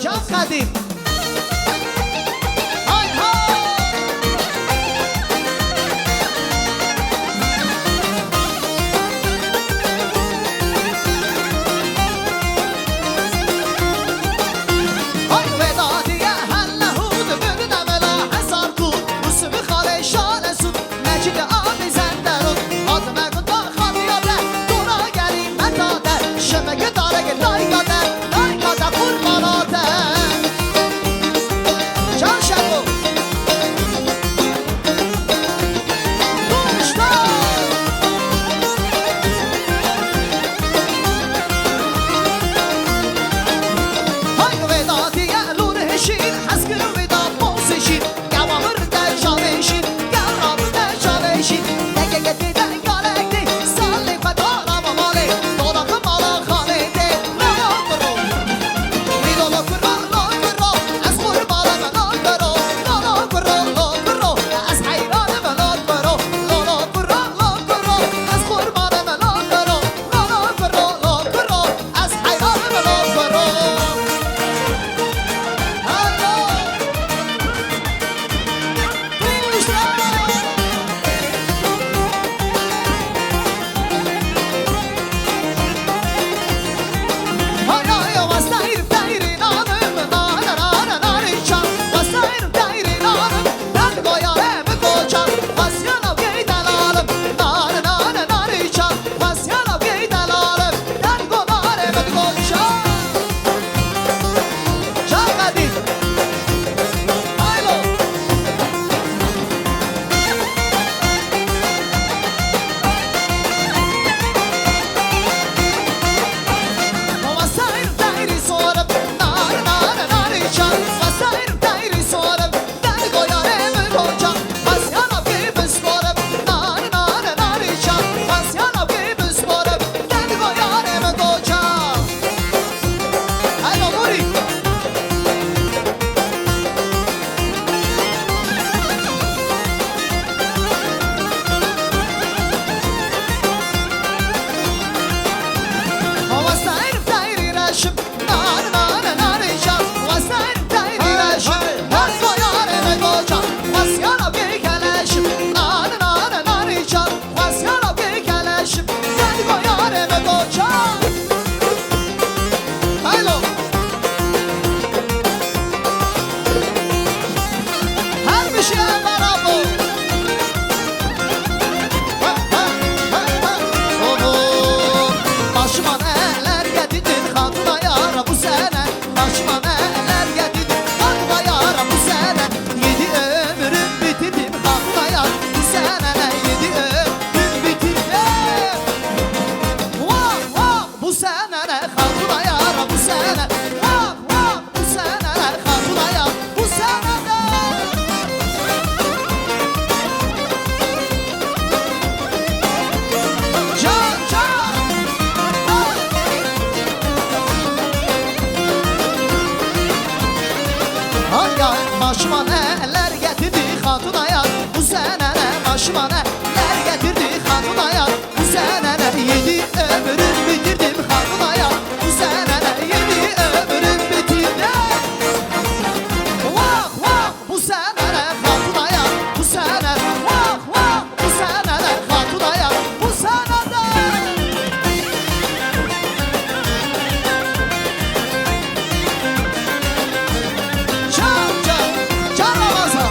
Can Kadim. Hay hay. Hay veda diye hellehud bürüne vela hesar kul Musubi khale şale sud mecid abi zenderud Adme gıda khaliyade dura geli metade Şeme gıdare gıdaygade laygade kurbanade Can şebu Duşlar Hay veda diye lur heşin Heskir veda boz eşin Gavamır da şaveşin Gavamır da şaveşin Nege geti de galekti Salli fedara mamale Dolakı mala khalede Lala kuru Vidolo kuru lo kuru Az kurbala me lo kuru Lala kuru lo kuru Az hayrana me lo kuru Lala kuru lo kuru Az kurbala me lo kuru Lala kuru lo kuru Az hayrana me lo kuru Başıma neler getirdin hatuna yara bu sene Başıma neler getirdin hatuna yara bu sene Yedi ömrüm bitirdim hatuna yara bu sene Yedi ömrüm bitirdim Vah vah bu sene hatuna yara bu sene Vah vah bu sene hatuna yara bu sene Can can Ay başıma neler getirdi hatuna yar Bu sene başıma neler getirdi hatuna yar Bu sene yedi ömrüm bitirdim hatuna yar Bu sene yedi ömrüm bitirdim Vah vah bu sene hatuna yar Bu sene vah vah bu sene hatuna yar Bu sene Can Ramazan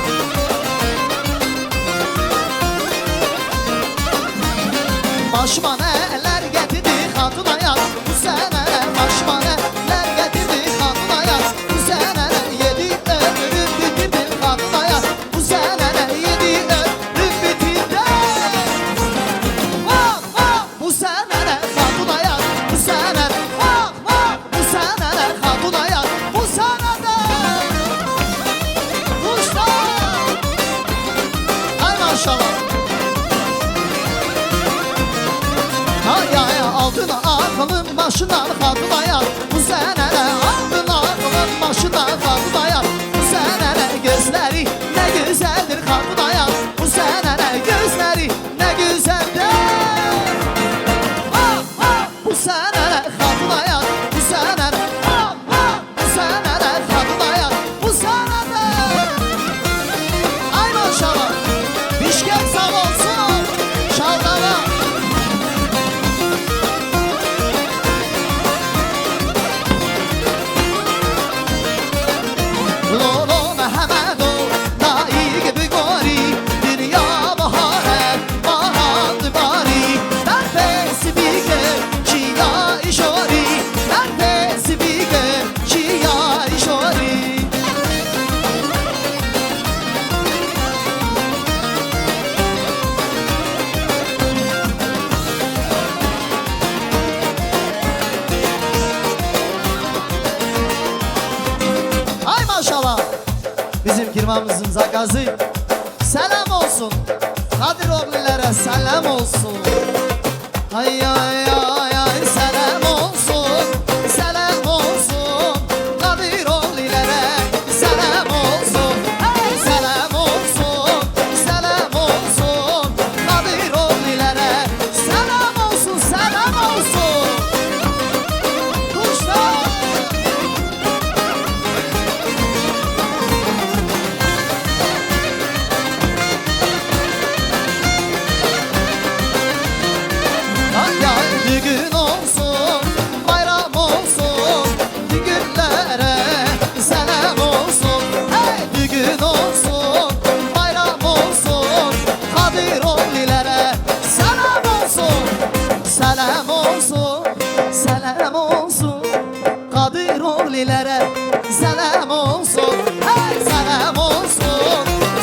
Başıma neler getirdi hatuna yar Bu sene başıma neler getirdi hatuna yar Bu sene yedi ömrüm bitirdim hatuna yar Bu sene yedi ömrüm bitirdim Vah vah bu sene hatuna yar Bu sene vah vah bu sene hatuna yar Bu sene Kuşlar Hay maşallah Hay ay altına aklım başından hatuna yar Bu sene altına aklım başından hatuna yar Bu sene gözleri ne güzeldir hatuna yar Bu sene gözleri ne güzeldir Ah ah bu sene hatuna yar Bu sene ah ah bu sene Bizim firmamızın zakazı. Selam olsun. Kadir oğlilere selam olsun. Ay ay ay ay selam olsun. Selam olsun. Kadir oğlilere selam olsun. Hey selam olsun. Selam olsun. Kadir oğlilere selam olsun. Selam olsun. Kuşlar. Ay ay düğün olsun, bayram olsun, düğünlere selam olsun. Hey düğün olsun, bayram olsun, Kadir oğlilere selam olsun. Selam olsun, selam olsun, Kadir oğlilere selam olsun. Hey selam olsun,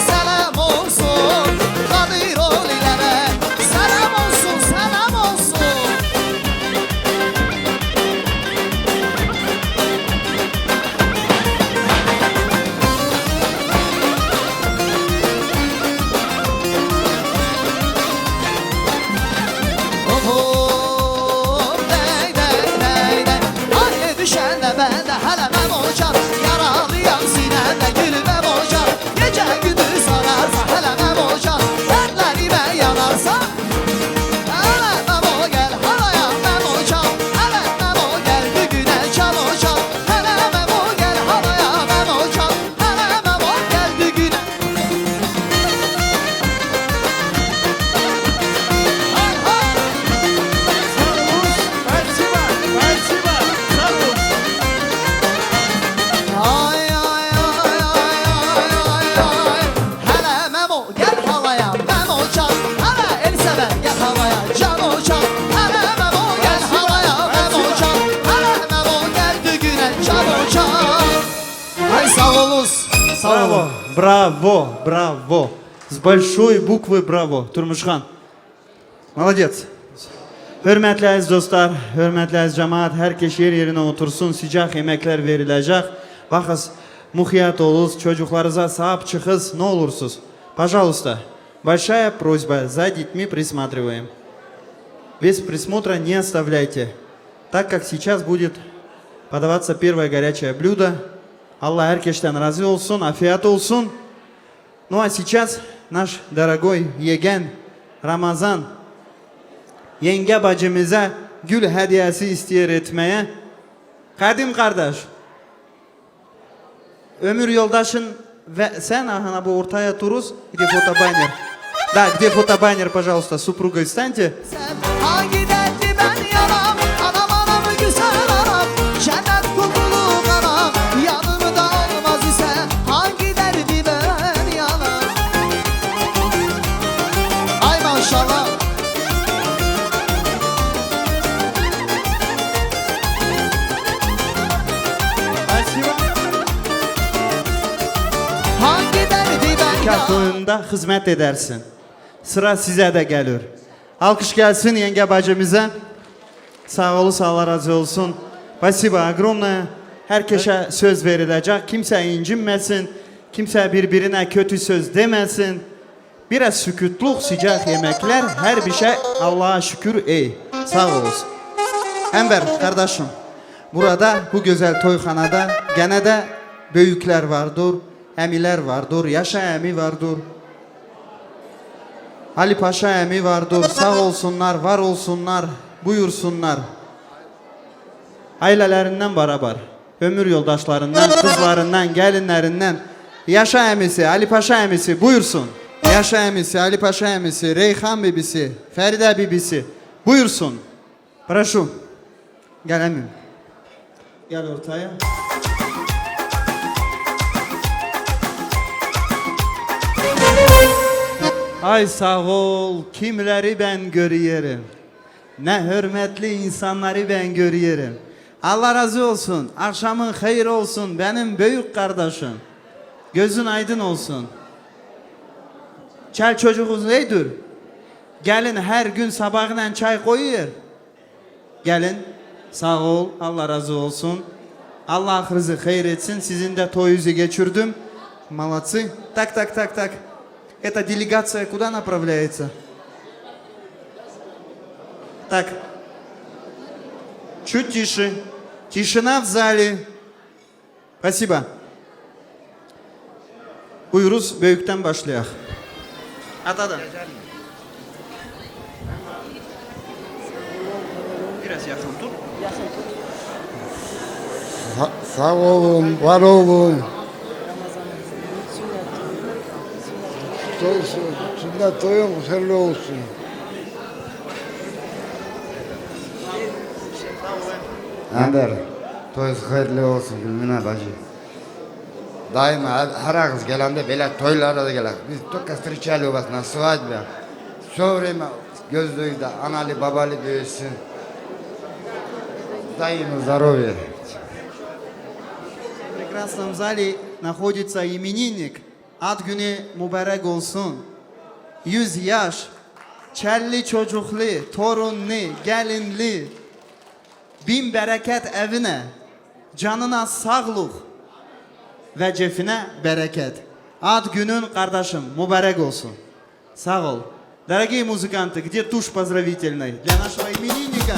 selam olsun, Kadir oğlilere selam olsun, selam olsun. Hop dey dey dey dey. Ay düşen de ben de helemem hocam. Yaralıyam sinemde gülmem hocam. Gece gündüz sararsa helemem hocam. Dertlerime yanarsa helemem o gel halayamem hocam. Helemem o gel düğüne çal hocam. Helemem o gel halayamem hocam. Helemem o gel düğüne. Hay hay. Ay ay ay ay ay ay ay. Hele Memo gel halaya Memo çal. Hele el sever gel halaya Can hocam. Hele Memo gel halaya Memo çal. Hele Memo gel düğüne Can hocam. Ay sağ olunuz. Sağ Браво, olun. браво, браво. С большой буквы браво. Turmuşxan. Молодец. Hörmətli əziz dostlar, hörmətli əziz cəmaət, hər kəs yerinə otursun, sıcaq yeməklər veriləcək. Baxız, muxiyat olunuz, çocuklarınıza sahip çıxız, ne olursunuz? Пожалуйста, большая просьба, за детьми присматриваем. Без присмотра не оставляйте, так как сейчас будет подаваться первое горячее блюдо. Allah herkesten razı olsun, afiyet olsun. Ну а сейчас наш дорогой yeğen Ramazan yenge bacımıza gül hediyesi istiyor etmeye. Kadim kardeş, ömür yoldaşın ve sen ahana bu ortaya turuz, где фотобайнер. Да, где фотобайнер, пожалуйста, с супругой встаньте. Sen hangi derdi ben yanam. Anam anam güzel anam. Cennet kokulu anam. Yanımda olmaz ise hangi derdi ben yanam. Ay maşallah. Hangi derdi ben Nikah yanam. toyunda hizmet edersin. Sıra size de gelir. Alkış gelsin yenge bacımıza. Sağ olun, Allah razı olsun. Спасибо огромное. Herkese söz verilecek. Kimse incinmesin. Kimse birbirine kötü söz demesin. Biraz sükutluk, sıcak yemekler, her bir şey Allah'a şükür ey. Sağ olasın. Enver kardeşim, burada bu güzel toyxanada gene de büyükler vardır, emiler vardır, yaşa emi vardır. Ali Paşa emi vardır, sağ olsunlar, var olsunlar, buyursunlar. Ailelerinden beraber, ömür yoldaşlarından, kızlarından, gelinlerinden, yaşa emisi, Ali Paşa emisi buyursun. Yaşa emisi, Ali Paşa emisi, Reyhan bibisi, Feride bibisi buyursun. Прошу. Gel emin. Gel ortaya. Ay sağ ol, kimleri ben görüyorum. Ne hürmetli insanları ben görüyorum. Allah razı olsun, akşamın hayır olsun benim büyük kardeşim. Gözün aydın olsun. Çay çocuğunuz neydir? Gelin her gün sabahından çay koyuyor. Gelin, sağ ol, Allah razı olsun. Allah ahırızı hayır etsin, sizin de toyunuzu geçirdim. Молодцы. Так. Эта делегация куда направляется? Так. Чуть тише. Тишина в зале. Спасибо. Buyuruz, büyükten başlayaq. Atadan. Biraz yakın dur. Sağ olun, var olun. Sünnet toyun hayırlı olsun. Ender, toyunuz hayırlı olsun Gülmine bacı. Daima her ağız gelende böyle toylara da gelir. Biz только встречали у вас на свадьбе. Все время gözlüğü de analı babalı büyüsün. Дай ему здоровья. В прекрасном зале находится именинник. Ad günü mübarek olsun. 100 yaş, çelli çocuklu, torunlu, gelinli, bin bereket evine, canına sağlık ve cefine bereket. Ad günün kardeşim mübarek olsun. Sağ ol. Дорогие музыканты, где тушь поздравительной для нашего именинника?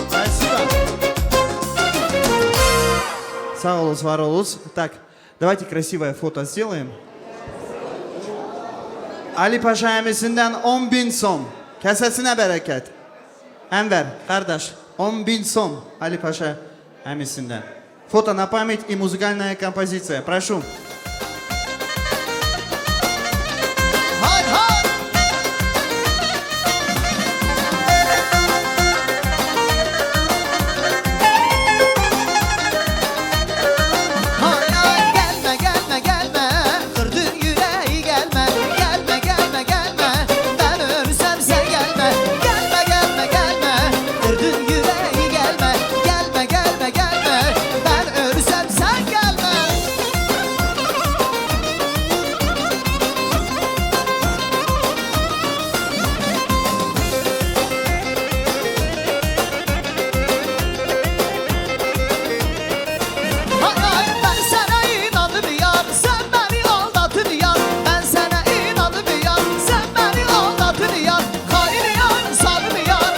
Спасибо. Sağ olun, var olun. Так, давайте красивое фото сделаем. Ali Paşa emisinden 10.000 som. Kesesine bereket. Enver, kardeş, 10.000 som Ali Paşa emisinden. Фото на память и музыкальная композиция. Прошу. Hay hay. Hay hay gelme kırdın yüreği gelme ben ölsem sen gelme kırdın yüreği gelme ben ölsem sen gelme. Hay hay ben sana inandım yar sen beni aldattın yar ben sana inandım yar sen beni aldattın yar hain yar salım yar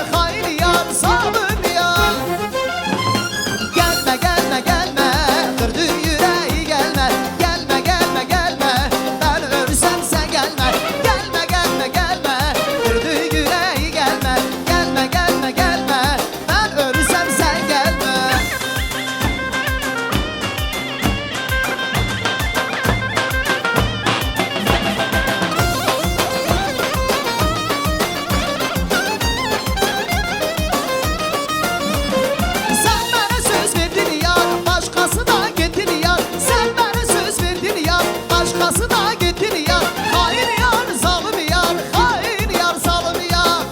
gelme kırdın yüreği gelme ben ölsem sen gelme kırdın yüreği gelme ben ölsem sen gelme. Sen bana söz verdin yar, başkası da gittin yar. Sen bana söz verdin yar, başkası da gittin yar. Hain yar, zalim yar, zalim yar.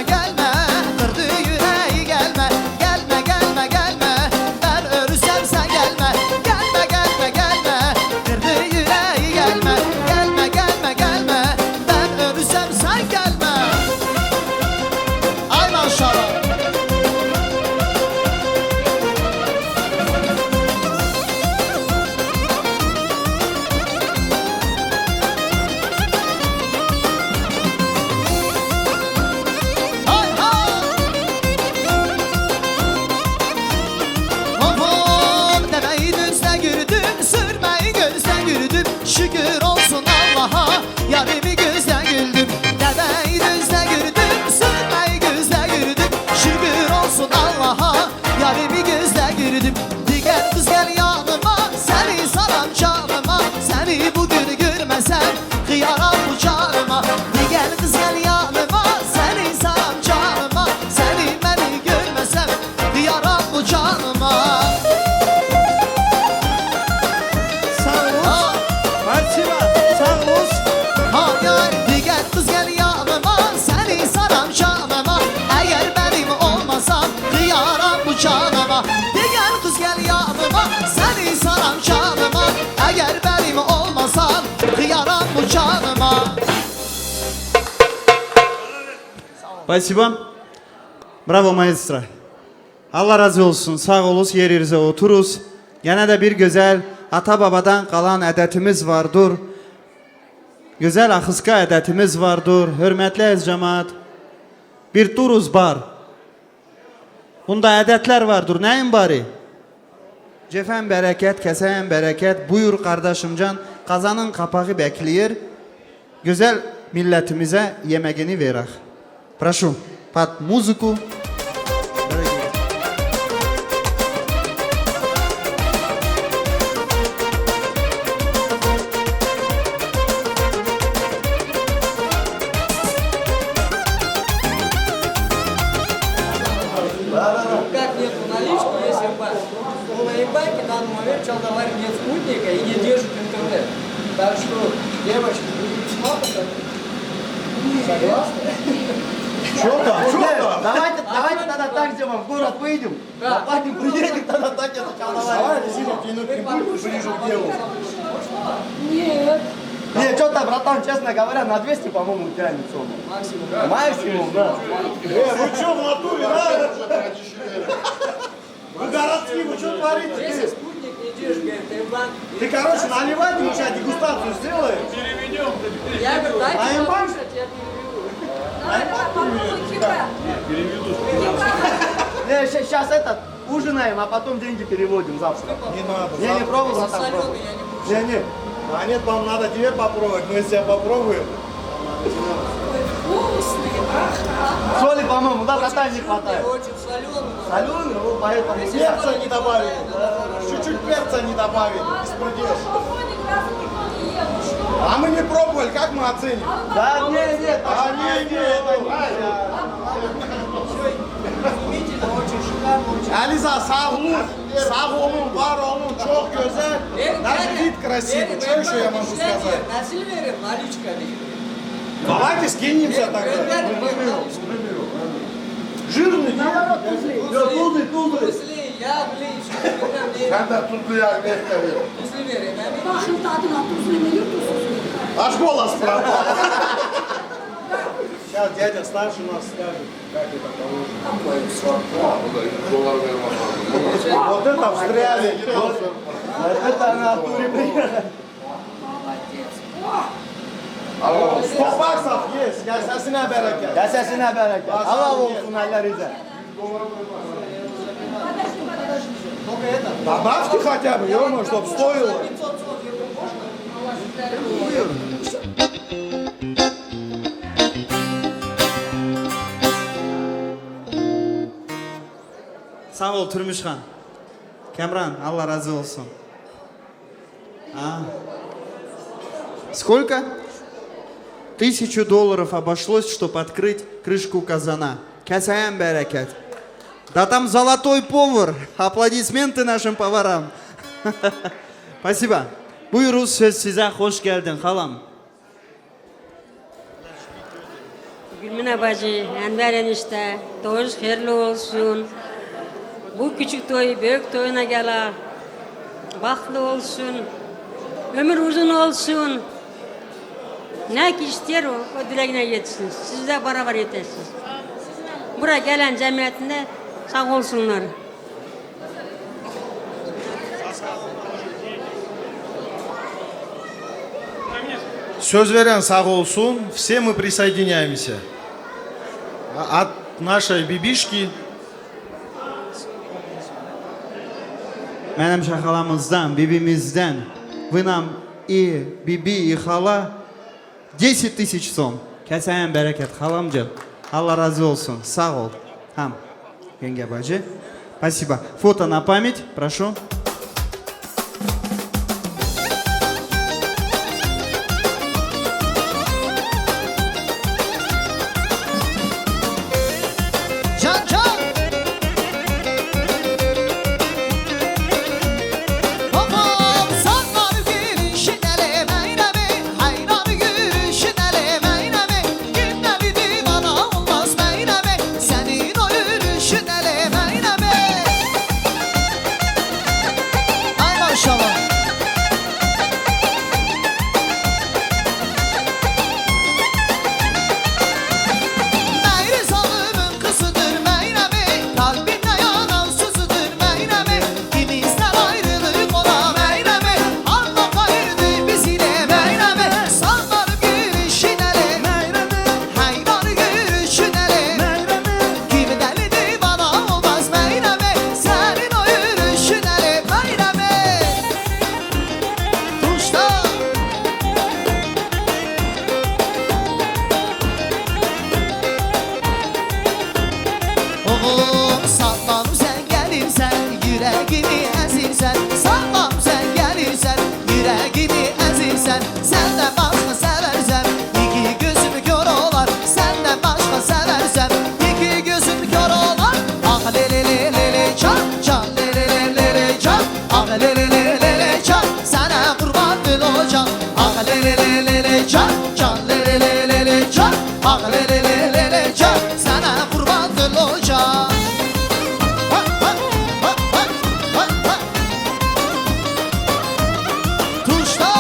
Gelme, kırdı yüreği gelme. Ben ölürsem sen gelme. Kırdı yüreği gelme. Ben ölürsem sen gelme. Ay maşallah. Hay hay. Hop hop demeyi düzden yürüdüm, sürmeyi gözden yürüdüm. Şükür olsun Allah'a, yarimi gözden güldüm. Demeyi düzden yürüdüm, sürmeyi gözden yürüdüm. Şükür olsun Allah'a, yarimi gözden yürüdüm. Diğer kız gel yanıma, seni salam canıma. Seni bugün görmesem, kıyaram bu canıma. Diğer kız gel yanıma, seni salam canıma. Seni beni görmesem, kıyaram bu canıma. Sağ olun. Ha. Спасибо. Sağ olun. Hay hay diğer kız gel yanıma seni saram canıma eğer benim olmasam kıyaram bu canıma. Diğer kız gel yanıma seni saram canıma eğer benim olmasam kıyaram bu canıma. Спасибо. Bravo maestro. Allah razı olsun. Sağ olun. Yerinize oturuz. Gene de bir güzel ata babadan kalan edetimiz vardır. Güzel ahıska edetimiz vardır. Hürmetli ez cemaat. Bir turuz bar. Bunda edetler vardır. Neyin bari? Cefen bereket, keseyen bereket. Buyur kardeşimcan. Kazanın kapağı bekliyor. Güzel milletimize yemeğini verak. Прошу, под музыку. Как нет наличку, если бы у моей байки в данный момент человек нет спутника и не держит интернет. Так что, девочки, будете смотреть, согласны? Что там? Давайте тогда так сделаем, в город выйдем, Да. заплатим, приедем, тогда так я сначала давай. Ближе к делу. Нет. Не, что-то, братан, честно говоря, на 200, по-моему, тянет сумму. Максимум. Максимум, да. Вы что в натуре, да? Вы городские, вы что Если творите? спутник не держит, говорит, ты банк. Ты, короче, наливайте, мы сейчас дегустацию сделаем. Я говорю, дайте А им послушать, я переведу. Не, сейчас этот, ужинаем, а потом деньги переводим завтра. Не надо. Не пробуй, братан, Соленый пробуй. я не буду. Не. А нет, вам надо тебе попробовать, мы себя попробуем. Соли, по-моему, да, братан, не хватает. Очень соленый. Соленый, ну, поэтому... Перца не добавили. Чуть-чуть перца не добавили. Беспредел. А мы не пробовали, как мы оценим? Да, нет, А не, Изумительно, очень шикарно, очень. Aliza sağ olun, var olun, çok güzel. Даже вид красивый. Что еще я могу сказать? На Сильвере наличка. Давайте скинемся тогда. Жирный, нет? Тузы. Если я, блин, что Ben de tuzlu yer beklerim. Tuzlu vereyim. Başın tadına tuzlu veriyor, tuzsuz. Аж голос пропал. Сейчас дядя старший нас скажет, как это положено. Вот это встряли. Это на туре приехали. 100 баксов есть, я сосина берeket. Ya sesine bereket. Allah olsun ellerize. Добавьте хотя бы, ё-моё, чтоб стоило. Sağ ol Turmuşhan. Кэмран, Allah razı olsun. А. Сколько? $1000 обошлось, чтобы открыть крышку казана. Касаем берекет. Да там золотой повар. Аплодисменты нашим поварам. Спасибо. Buyuruz söz size hoş geldin halam. Gülmine bacı, Enver enişte, doğuş hayırlı olsun. Bu küçük toy, büyük toyuna gele. Baklı olsun. Ömür uzun olsun. Ne ki ister o dileğine yetsin. Siz de beraber yetersiniz. Buraya gelen cemiyetinde sağ olsunlar. Söz veren sağ olsun, все мы присоединяемся. От нашей бибишки Mənim şakalamızdan, bibimizden, vınam и bibi и hala 10 000 сом. Keseyen bereket halamcığım. Allah razı olsun. Sağ ol. Ham. Yenge bacı. Спасибо. Фото на память, прошу. Can can. Babam sanmam gülüşün elemeynemi, hayran gülüşün elemeynemi. Günde bir divana olmaz meynemi, senin o yürüyüşün elemeynemi. Ah lele lele lele can sana kurban Loca. Tuşla.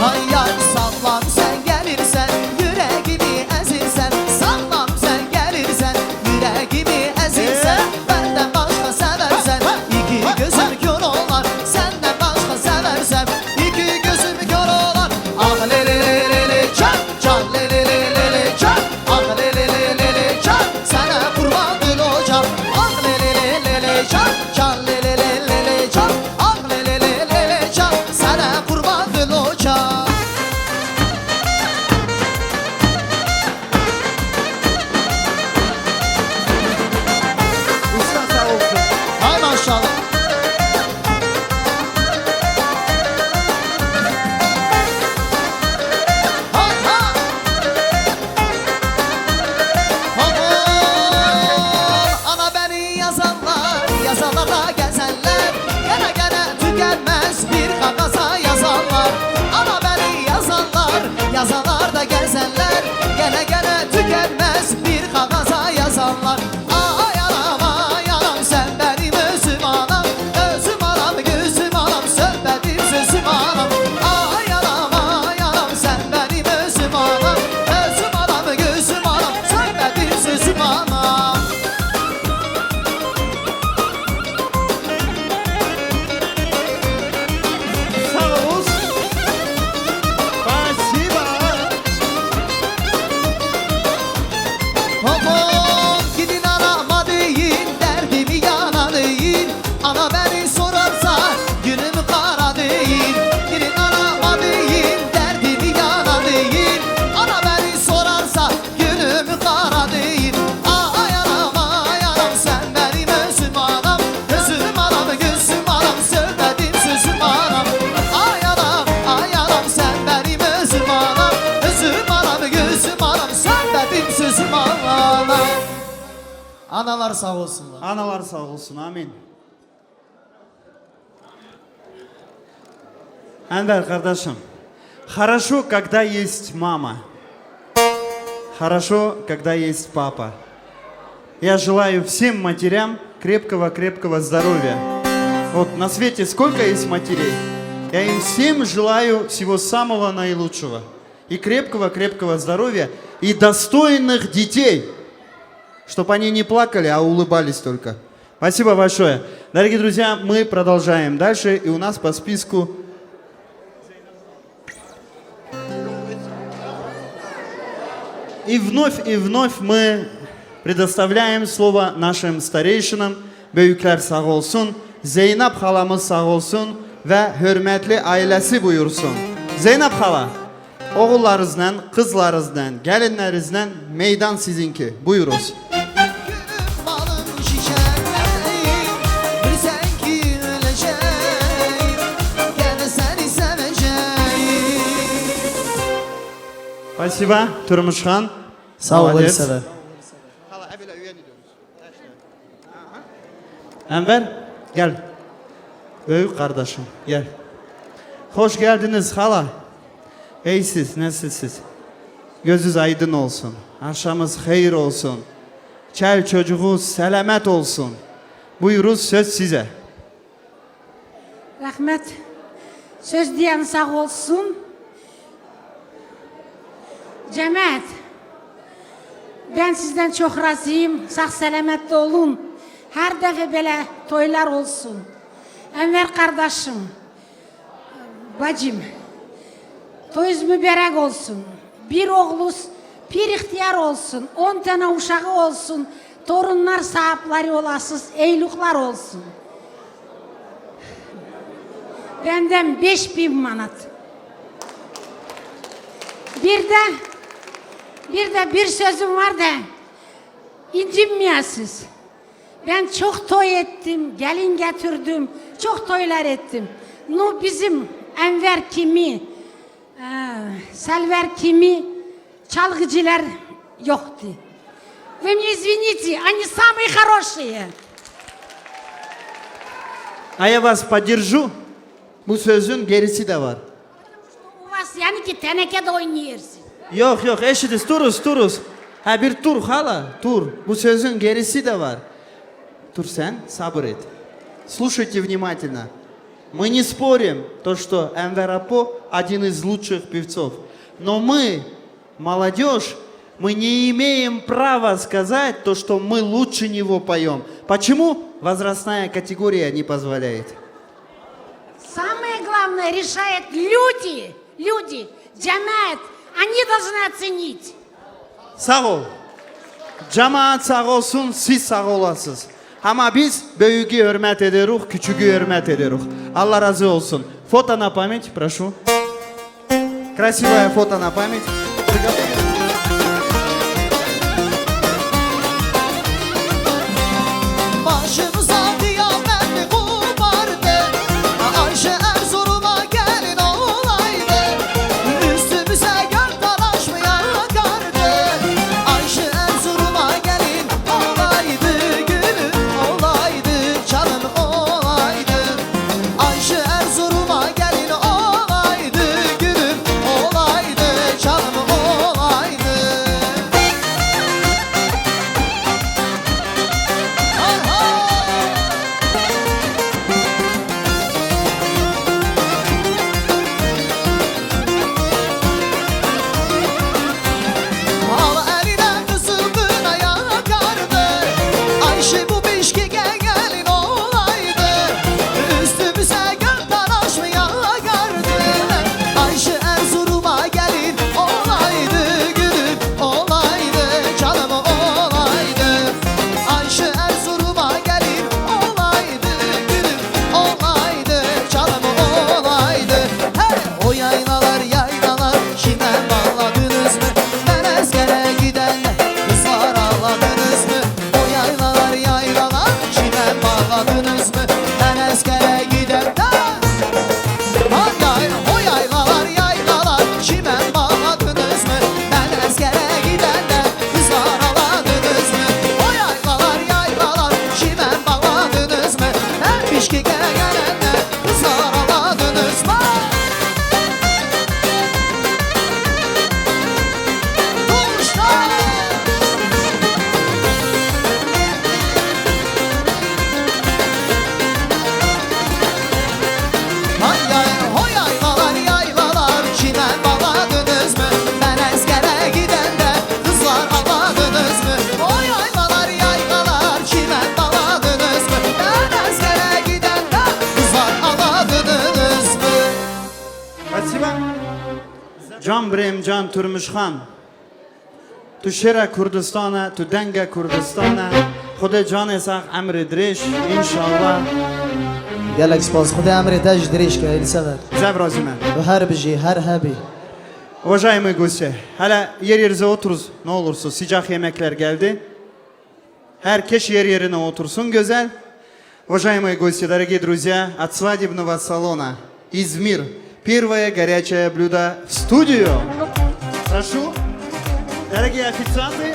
Hayal sallam sen gelirsen yüreğimi ezirsen sallam sen gelirsen yüreğimi ezirsen benden başka seversen iki gözüm kör olar senden başka seversem iki gözüm kör olar ah lele lele lele can can lele lele lele can ah lele lele lele can sana kurban olacağım ah lele lele lele can can lele lele lele can ah lele lele lele can sana kurban olacağım. Usta sağ olsun. Hay maşallah. Hay hay. Ana beni yazanlar, yazanlara gezenler, gene gene tükenmez bir kakasa yazanlar. Ana beni yazanlar, yazanlar da gezenler, gene gene tükenmez bir kakasa yazanlar. Ay anam ay anam sen benim özüm anam, özüm anam gözüm anam söhbetim sözüm anam. Ay anam ay anam sen benim özüm anam, özüm anam gözüm anam söhbetim sözüm anam. Sağ ol. Спасибо. Hopom gidin anama deyin derdimi yana deyin ana beni sorarsa günüm kara deyin gidin anama deyin derdimi yana deyin ana beni sorarsa günüm kara deyin ay anam ay anam sen benim özüm anam gözüm anam gözüm anam söyledim sözüm anam ay anam ay anam sen benim özüm anam özüm anam gözüm anam söyledim sözüm anam. Analar sağ olsunlar. Analar sağ olsun. Amin. Enver kardeşim. Хорошо, когда есть мама. Хорошо, когда есть папа. Я желаю всем матерям крепкого-крепкого здоровья. Вот на свете сколько есть матерей? Я им всем желаю всего самого наилучшего. И крепкого-крепкого здоровья. И достойных детей. Чтобы они не плакали, а улыбались только. Спасибо большое. Дорогие друзья, мы продолжаем дальше. И у нас по списку... И вновь мы предоставляем слово нашим старейшинам. Büyükler sağ olsun. Zeynep halamız sağ olsun. Ve hürmetli ailesi buyursun. Zeynep hala, oğullarınızla, kızlarınızla, gelinlerinizle meydan sizinki. Buyuruz. Gülüm balım şişerleyim bilsen ki öleceğim gene seni seveceğim. Спасибо, Turmuşhan. Sağ ol Молодец. liseler. Enver, gel. Büyük kardeşim, gel. Hoş geldiniz hala. Ey siz, nasılsınız? Gözünüz aydın olsun. Akşamınız hayır olsun. Çel çocuğunuz selamet olsun. Buyuruz söz size. Rahmet. Söz diyen sağ olsun. Cemaat. Ben sizden çok razıyım. Sağ selametli olun. Her defa böyle toylar olsun. Enver kardeşim. Bacım. Toyuz mübarek olsun. Bir oğluz, bir ihtiyar olsun. 10 tane uşağı olsun. Torunlar sahipleri olasız. Eyluklar olsun. Benden 5000 manat. Bir sözüm var da incinmeyesiz. Ben çok toy ettim, gelin getirdim, çok toylar ettim. No bizim Enver kimi, Selver kimi çalgıcılar yoktu. Вы мне извините, они самые хорошие. А я вас поддержу. Bu sözün gerisi de var. У вас yani ki tenekede oynuyorsun. Yok yok eşitiz turuz. Ha bir tur hala tur. Bu sözün gerisi de var. Тур sen sabır et. Слушайте внимательно. Мы не спорим, то, что Энвер Апо один из лучших певцов. Но мы, молодежь, мы не имеем права сказать то, что мы лучше него поем. Почему? Возрастная категория не позволяет. Самое главное решают люди, cemaat. Они должны оценить. Sağ ol. Cemaat sağ olsun, siz sağ olasınız. Ama biz büyüğü hürmet ederiz, küçüğü hürmet ederiz. Allah razı olsun. Фото на память, прошу. Красивое фото на память. Başımıza kıyamet kopardı. Ayşe Erzurum'a gelin olaydı. Üstümüze gök talaşmaya kardı. Ayşe Erzurum'a gelin olaydı. Gülüm olaydı, canım olaydı. Ayşe Erzurum'a gelin olaydı. Gülüm olaydı, canım olaydı. Al eline kızılına yakardı. Ayşe bu pişki gelin olaydı. Üstümüze gök talaşmaya kardı. Ayşe Erzurum'a gelin olaydı. Gülüm olaydı, canım olaydı. Ayşe Erzurum'a gelin olaydı. Gülüm olaydı, canım olaydı. Hey! O yaylalar şimdiden bağladınız mı? Ben eskere gidenler kızlar ağladınız mı? O yaylalar şimdiden bağladınız mı? Ben eskere gidenler o yaylalar şimdiden bağladınız mı? Ben eskere gidenler kızlar ağladınız mı? O yaylalar şimdiden bağladınız mı? Ben pişkike gelenler kızlar ağladınız mı? Yaylalar çimen bağladınız mı? Ben eskere gidende kızlar ağladınız mı? O yaylalar çimen bağladınız mı? Ben eskere gidende kızlar ağladınız mı? Спасибо. Can Brem, Can Turmuşhan. Tu şera Kurdistana, tu denge Kurdistana. Xuda can esaq emri drish, inşallah. Gelek spas Xuda emri tej diriş ki el sever. Zev razime. Ve her biji her hebi. Уважаемые гости, hala yer yerinize oturuz. Ne olursa sıcak yemekler geldi. Herkes yer yerine otursun güzel. Уважаемые гости, дорогие друзья, от свадебного салона Измир. Первое горячее блюдо в студию. Прошу, дорогие официанты.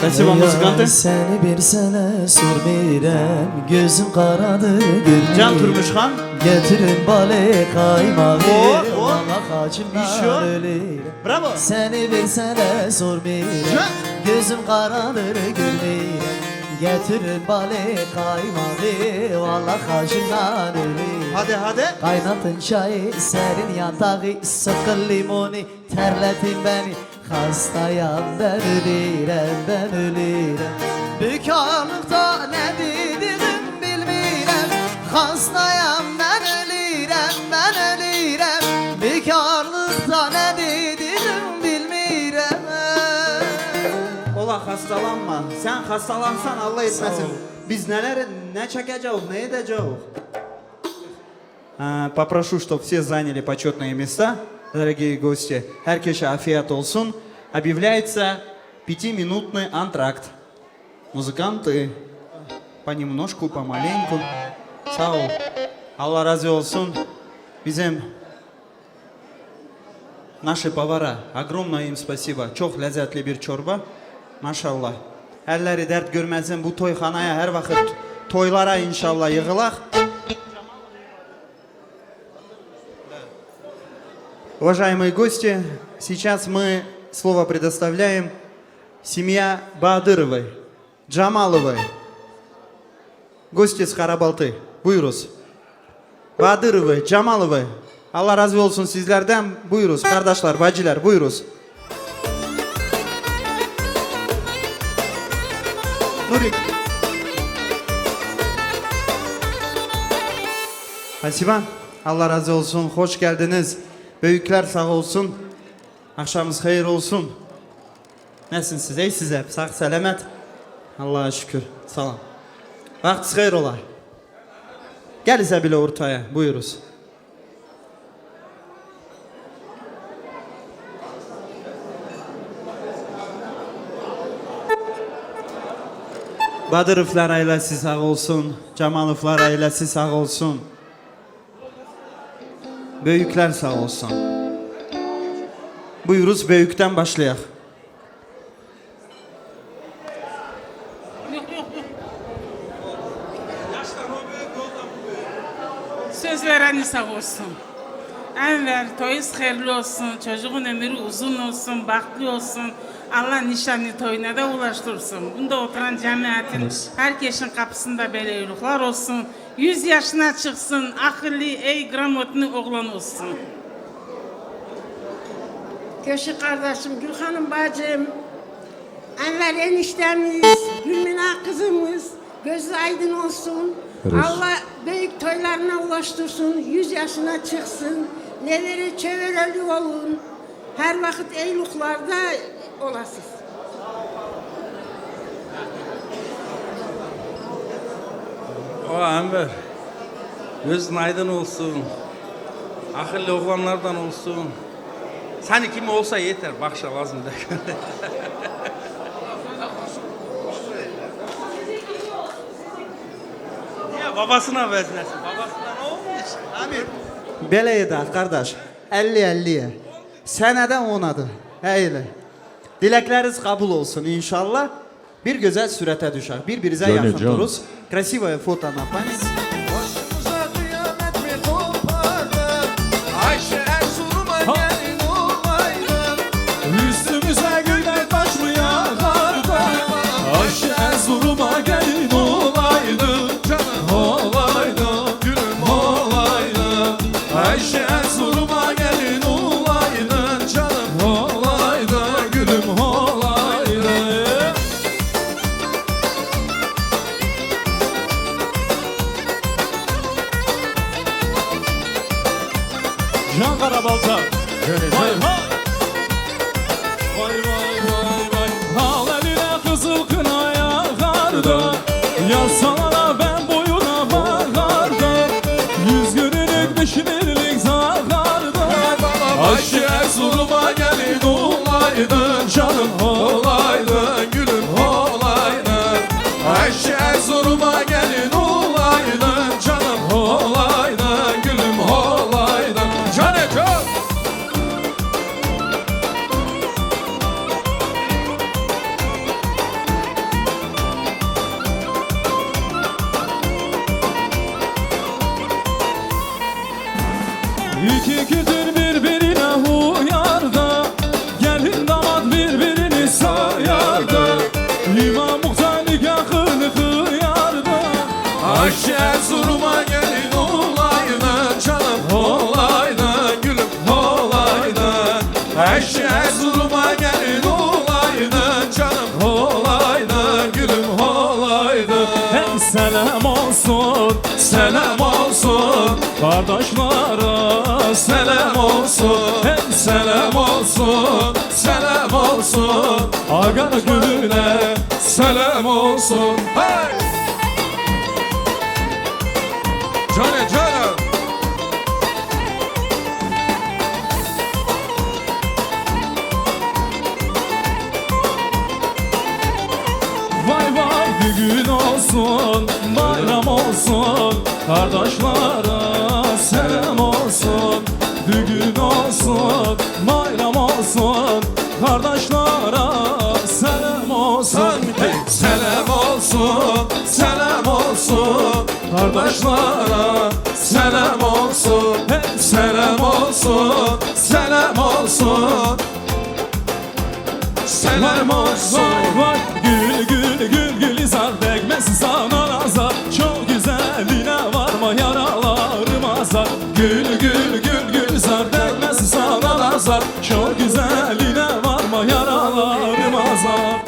Спасибо, музыканты. Seni bir sene sürmeyirem, gözüm karadır gülmeyirem. Can Turmuşhan. Getirin bale kaymağı, O. valla İşo. kaçımdan öleyim. Bravo. Seni bir sene sormayırem, Can. gözüm karadır gülmeyirem. Getirin bale kaymağı, valla kaçımdan öleyim. Hadi. Kaynatın çayı, serin yatağı, sıkın limonu, terletin beni. Hastayam ben ölürüm. Bekarlıkta ne dediğim bilmirem. Hastayam ben ölürüm. Bekarlıkta ne dediğim bilmirem. Ola hastalanma. Sen hastalansan Allah etmesin. Biz ne çekeceğiz, ne edeceğiz? Попрошу, чтобы все заняли почетные места. дорогие гости. Herkese afiyet olsun. Объявляется 5-минутный антракт. Музыканты понемножку, помаленьку. Sağ ol. Allah razı olsun. Bizim наши повара. Огромное им спасибо. Çok lezzetli bir çorba. Maşallah. Əlləri dərd görməsin bu toyxanaya hər vaxt toylara inşallah yığılaq. Уважаемые гости, сейчас мы слово предоставляем семья Бадыровой, Джамаловой. Гости с Харабалты. Buyuruz. Бадыровой, Джамаловой. Allah razı olsun sizlerden. Buyuruz kardeşler, bacılar, buyuruz. Nurik. Спасибо. Allah razı olsun. Hoş geldiniz. Büyükler sağ olsun. Akşamınız hayır olsun. Nesiniz? İyisiniz hep. Sağ selamet. Allah'a şükür. Salam. Vaktiniz hayır ola. Gelirse bile ortaya. Buyuruz. Badırovlar ailesi sağ olsun. Camalovlar ailesi sağ olsun. Büyükler sağ olsun. Buyuruz büyükten başlayaq. Söz vereni sağ olsun. Enver, toyuz hayırlı olsun, çocuğun ömrü uzun olsun, bahtlı olsun. Allah nişanlı toyuna da ulaştırsın. Bunda oturan cemiyetin, herkesin kapısında böyle yürükler olsun. 100 yaşına çıksın, akıllı, gramotlu oğlan olsun. Köşü kardeşim, Gülhanım bacım, Enver eniştemiz, Gülmina kızımız, gözü aydın olsun. Allah büyük toylarına ulaştırsın, 100 yaşına çıksın, neleri çevreli olun. Her vakit eyluklarda olasız. O Enver, gözün aydın olsun, akıllı oğlanlardan olsun. Seni kim olsa yeter, bakşa lazım da. Ya babasına bezlesin, babasına ne olmuş? Amir. Belə edək qardaş. 50-50-yə. Sənədən onadır. Əylə. Diləkləriniz qəbul olsun inşallah. Bir gözəl sürətə düşək. Bir-birizə yaxın dururuz. Красивое фото на память. Başımıza kıyamet mi kopardı? Ayşe Erzurum'a gelin olaydı. Üstümüze güller taş mı yağardı? Ayşe Erzurum'a gelin olaydı. Canım olaydı, gülüm olaydı. Ayşe Erzurum'a gelin olaydı. Canım olaydı, gülüm olaydı. Can Karabalta. Vay vay. Vay vay vay vay. Al eline kızıl kına yakardı. Yazsana ben boyuna bakardım. 100 günlük pişmanlık zakardı. Ayşe Erzurum'a gelin olaydın. Canım olaydın, gülüm olaydın. Ayşe Erzurum'a gelin olaydın. Canım olaydın, gülüm olaydın. Cane çok. İki kütür birbirine uyardı. Gelin damat birbirini sayardı. İmam Muhtar nikahını kıyardı. Ayşe Erzurum'a gelin olaydın. Canım olaydın, gülüm olaydın. Ayşe Erzurum'a gelin olaydın. Canım olaydın, gülüm olaydın. Hey selam olsun, selam olsun. Kardeşlere selam olsun. Hey selam olsun, selam olsun. Aga gülüne selam olsun. Hey! Canım canım. Kardeşlere selam olsun, düğün olsun, bayram olsun. Kardeşlere selam olsun, hey, selam olsun, selam olsun. Kardeşlere selam olsun, hey, selam olsun, selam olsun. Selam olsun. Vay gül gül gül gülizar, değmesin sana nazar. Çok güzeline varma yaralarım azar. Gül gül gül gülizar, değmesin sana nazar. Çok güzeline varma yaralarım azar.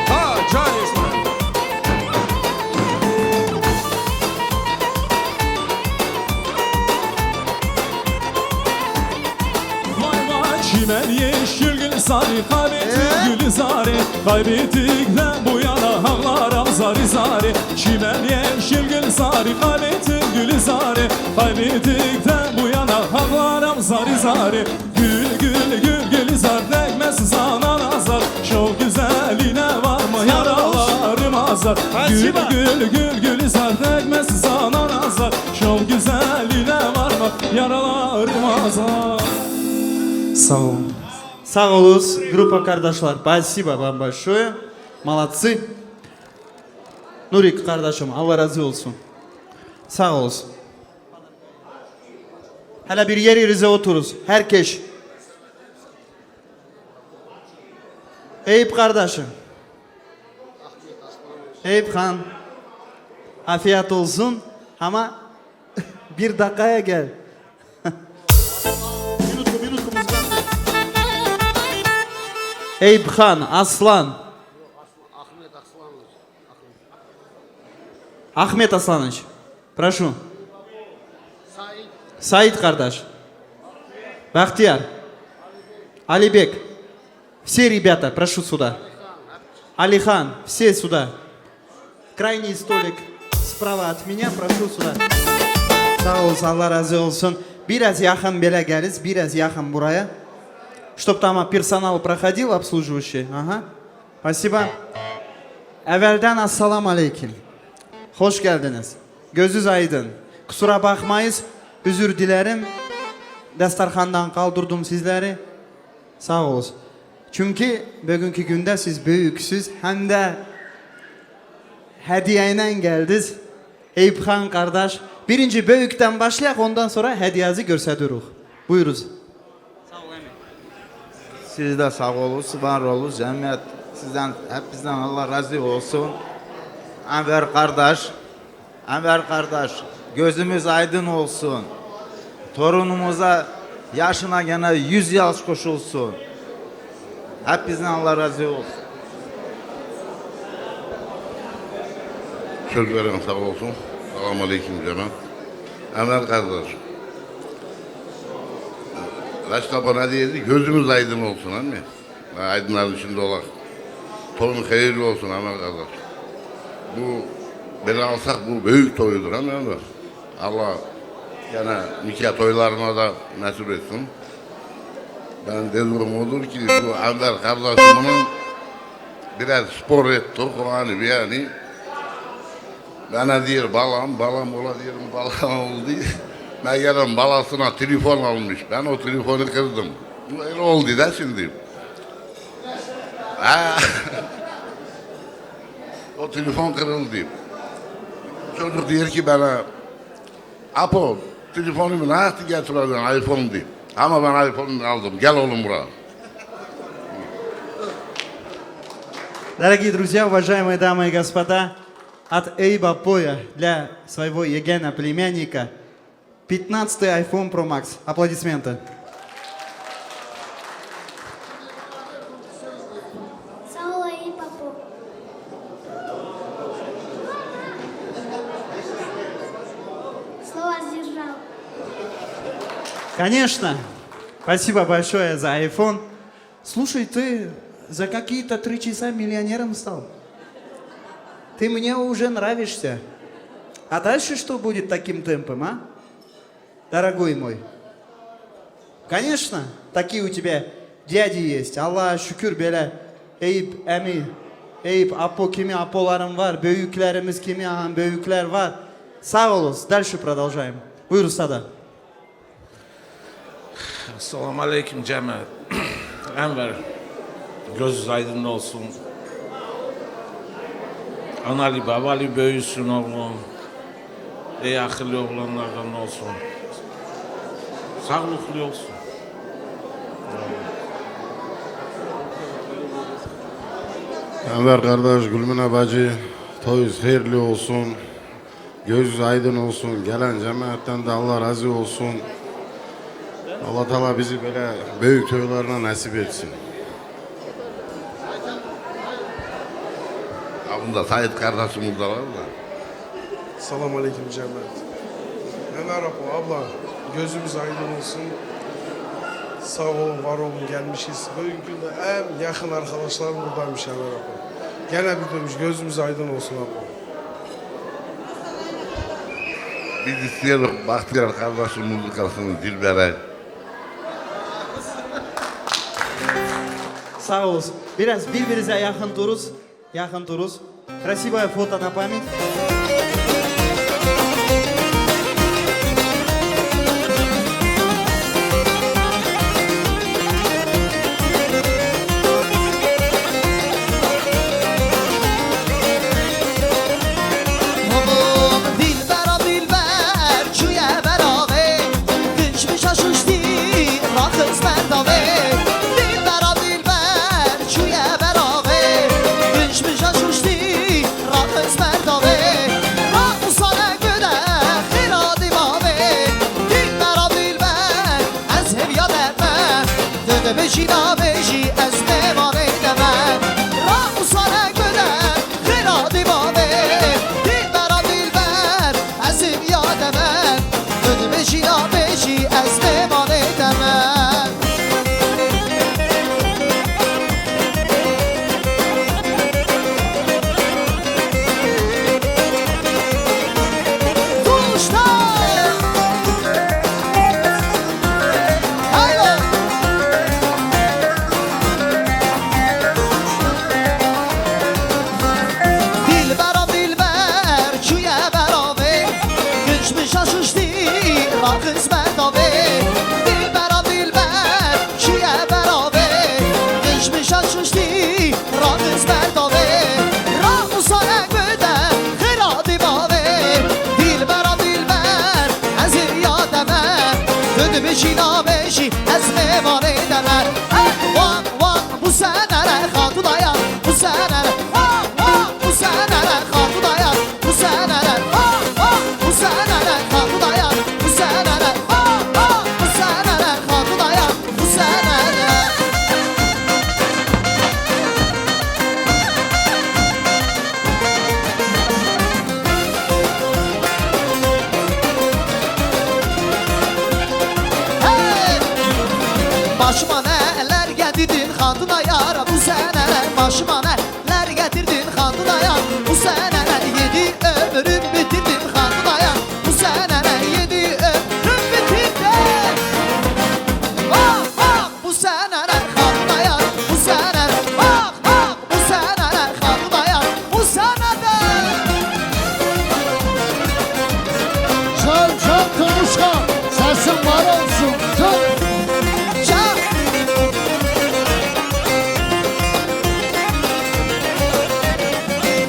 Ha, can İsmail. Vay vay çimen yeşil gül sarı, kaybettik gül zari. Kaybettik de bu yana havlara zari zari. Çimen yeşil gül sarı, kaybettik gül zari. Kaybettik de bu yana havlara zari zari. Gül gül gül gül zar, değmesin sana nazar. Çok güzeline varma yaralarım azar. Gül gül gül gül zar, değmesin sana nazar. Çok güzeline varma yaralarım azar. Sağ olun. Sağ olun, группа kardeşler. Спасибо вам большое. Молодцы. Nurik kardeşim, Allah razı olsun. Sağ olsun. Hele bir yerinize oturuz. Herkes. Eyüp kardeşim. Eyüp Han. Afiyet olsun. Ama bir dakikaya gel. Minutku muzika. Eyüp Han, Aslan. Ahmet Aslанович. Прошу. Саид kardeş. Бахтияр. Алибек. Все ребята, прошу сюда. Алихан, все сюда. Крайний столик справа от меня, прошу сюда. Sağ olsun, Allah razı olsun. Biraz yakın bele geliz, biraz yakın buraya. Чтоб там персонал проходил обслуживающий. Ага. Спасибо. Evvelden assalamu aleyküm. Hoş geldiniz. Gözünüz aydın. Kusura bakmayız. Özür dilerim. Dastarxandan kaldırdım sizleri. Sağ olun. Çünkü bugünkü günde siz büyüksüz. Hem de hediyeyle geldiniz. Eyüp Han kardeş. Birinci büyükten başlayak, ondan sonra hediyenizi gösteriyoruz. Buyuruz. Siz de sağ olun, var olun. Cemiyet sizden, hepinizden Allah razı olsun. Enver kardeş, gözümüz aydın olsun. Torunumuza yaşına gene 100 yaş koşulsun. Hepinizden Allah razı olsun. Çocuklarım sağ olsun. Selamun aleyküm canım. Enver kardeş. Başta bana diyedi, gözümüz aydın olsun anne. Aydınların içinde olak. Torun hayırlı olsun Enver kardeş. Bu beni alsak bu büyük toyudur Enver. Allah gene nikah toylarına da nasip etsin. Ben dediğim odur ki bu Enver kardeşimin biraz spor ettik yani bir yani. Bana diyor balam ola diyorum balam oldu. Meğerim balasına telefon almış. Ben o telefonu kırdım. Bu öyle oldu da şimdi. O telefon kırıldı. Çocuk diyor ki bana Apo telefonumu nasıl getirdin iPhone diye. Ama ben iPhone'u aldım. Gel oğlum buraya. Дорогие друзья, уважаемые дамы и господа, от Эйба Поя для своего Егена племянника 15-й iPhone Pro Max. Аплодисменты. Саула и папу. Слово сдержал. Конечно. Спасибо большое за iPhone. Слушай, ты за какие-то 3 часа миллионером стал? Ты мне уже нравишься. А дальше что будет таким темпом, а? Дорогой мой. Конечно, такие у тебя дяди есть. Аллах şükür böyle Eyüp Emi Eyüp, Apo kimi Apolarım var, büyüklerimiz kimi aha büyükler var. Sağ olun. Дальше продолжаем. Buyur usta da. Assalamu aleyküm cemaat. Enver, gözünüz aydın olsun. Analı babalı büyüsün oğlum. Ey akıllı oğlanlardan olsun. Sağlıklı olsun. Enver kardeş, Gülmine bacı, toyuz hayırlı olsun. Gözünüz aydın olsun. Gelen cemaatten de Allah razı olsun. Allah Teala bizi böyle büyük toylarına nasip etsin. Bunda Sait kardeşimiz de var da. Selamun aleyküm cemaat. Enver abla, gözümüz aydın olsun. Sağ olun, var olun, gelmişiz. Bugün de en yakın arkadaşlarım buradaymış Enver abla. Gene bir dönmüş, gözümüz aydın olsun abla. Biz istiyoruz Bahtiyar kardeşim muzikasını Dilber'e. Sağ olun. Biraz birbirinize yakın duruz. Yakın duruz. Красивое фото на память. Beşina beşi ez devane demem Ra usana göre Khira divane Dilbera dilber Ezim ya demem Dön beşina beşi ez devane demem Kısmet abi Dilbera dilber Şiye beraber Geçmiş açmıştı Ra kısmet abi Ra usana göde Khira dibabe Dilbera dilber Ezir ya demem Döndü beşina beşi Ez mevane demem Van van bu senere Hatu dayan Bu senere Van van bu senere Hatu dayan Bu senere Van van bu senere Hatu dayan Bu senere Van van bu senere Hatu dayan Bu senere Hey! Başıma neler getirdin Hatuna yara bu seneler Başıma neler getirdin Hatuna yar Bu seneler yedi ömrüm bitirdin Hatuna yar Bu seneler yedi ömrüm bitirdin Bak bak bu seneler Hatuna yar Bu seneler Bak bak bu seneler Hatuna yar Bu seneler Çal çal konuşma, sesin var olsun. Çal. Çal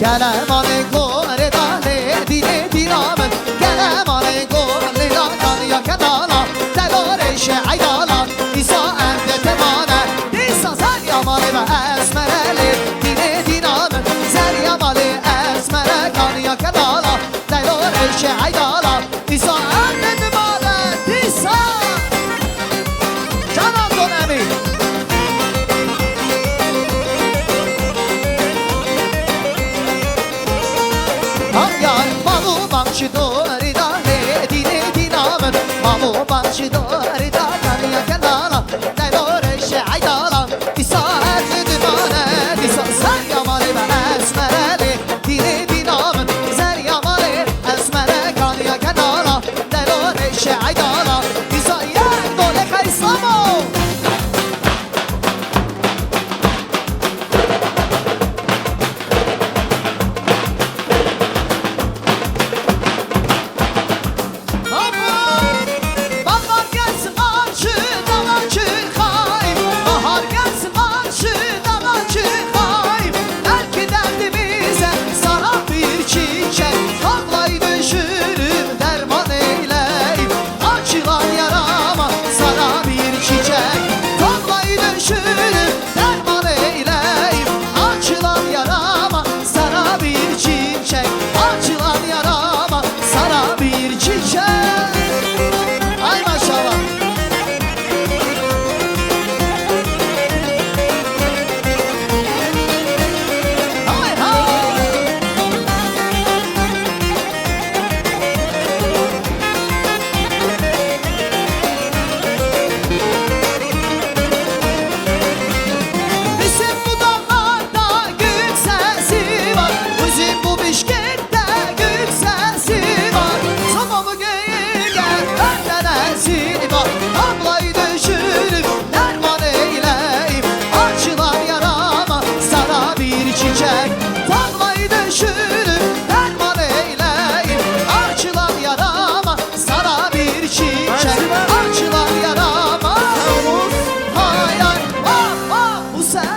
Gelem ane gore dale dine dinamın Gelem ane gore lakan yakadala Delore şe'idala İsa ende temane İsa zer yamale ve esmereli Dine dinamın zer yamale esmere kan yakadala Delore şe'idala İsa ende temane İsa Canan dönemi Yar mamu bakşı doğru da ne dine dinamın Mamu bakşı doğru da kanıya kendala Delore şe'idala İsa erli dimane İsa zer yamali ve esmereli Dine dinamın zer yamali esmere kanıya kendala Delore şe'idala İsa yer dole kayslamo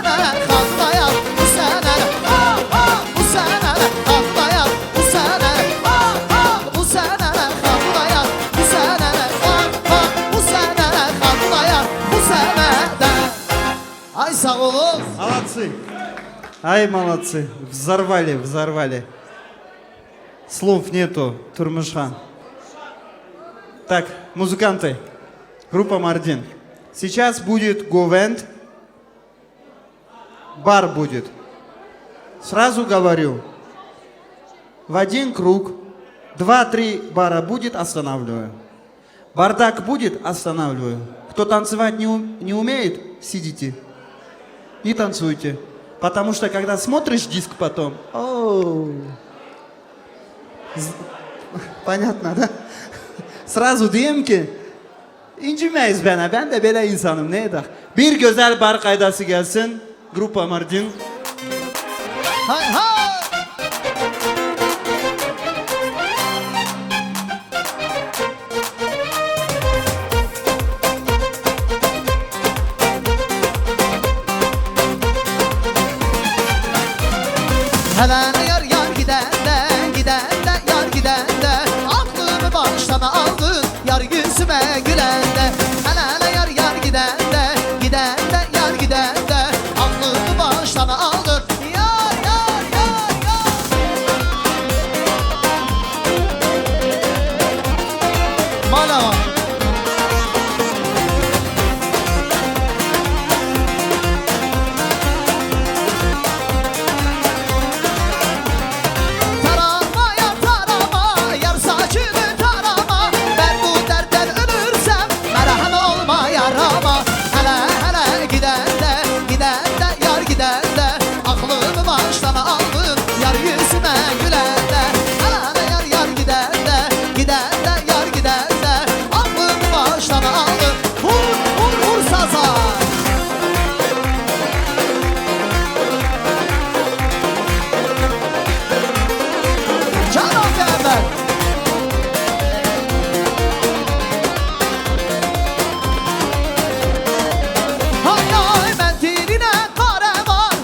sene Katlayar bu sene bu sene Katlayar bu sene bu sene Katlayar bu sene bu sene Katlayar bu senede. Ay sağ olun. Молодцы. Ай, молодцы. Взорвали, взорвали. Слов нету, Турмышхан. Так, музыканты. Группа Мардин. Сейчас будет говент. Бар будет. Сразу говорю. В один круг. 2-3 бара будет, останавливаю. Бардак будет, останавливаю. Кто танцевать не умеет, сидите. Не танцуйте. Потому что когда смотришь диск потом... Понятно, да? Sразу diyeyim ki incimeyiz bana. Ben de böyle insanım. Ne edək? Bir güzel bar kaydası gelsin. Grupa Mardin. Hay hay. Hele yar yar gidende, gidende yar gidende aklımı baştan aldın yar yüzüme gülende. Hele yar yar gidende, gidende yar gidende aklımı baştan aldın yar yar yar yar. Bana bak. Tarama yar tarama, yar saçını tarama. Ben bu dertten ölürsem merhem olma yarama. Hele hele gidende, gidende yar gidende aklımı baştan aldın yar yüzüme gülende. Hele hele yar yar gidende, gidende yar gidende aklımı baştan aldın. Vur vur vur saza. Canan Mehmet. Hay hay mendiline kare var,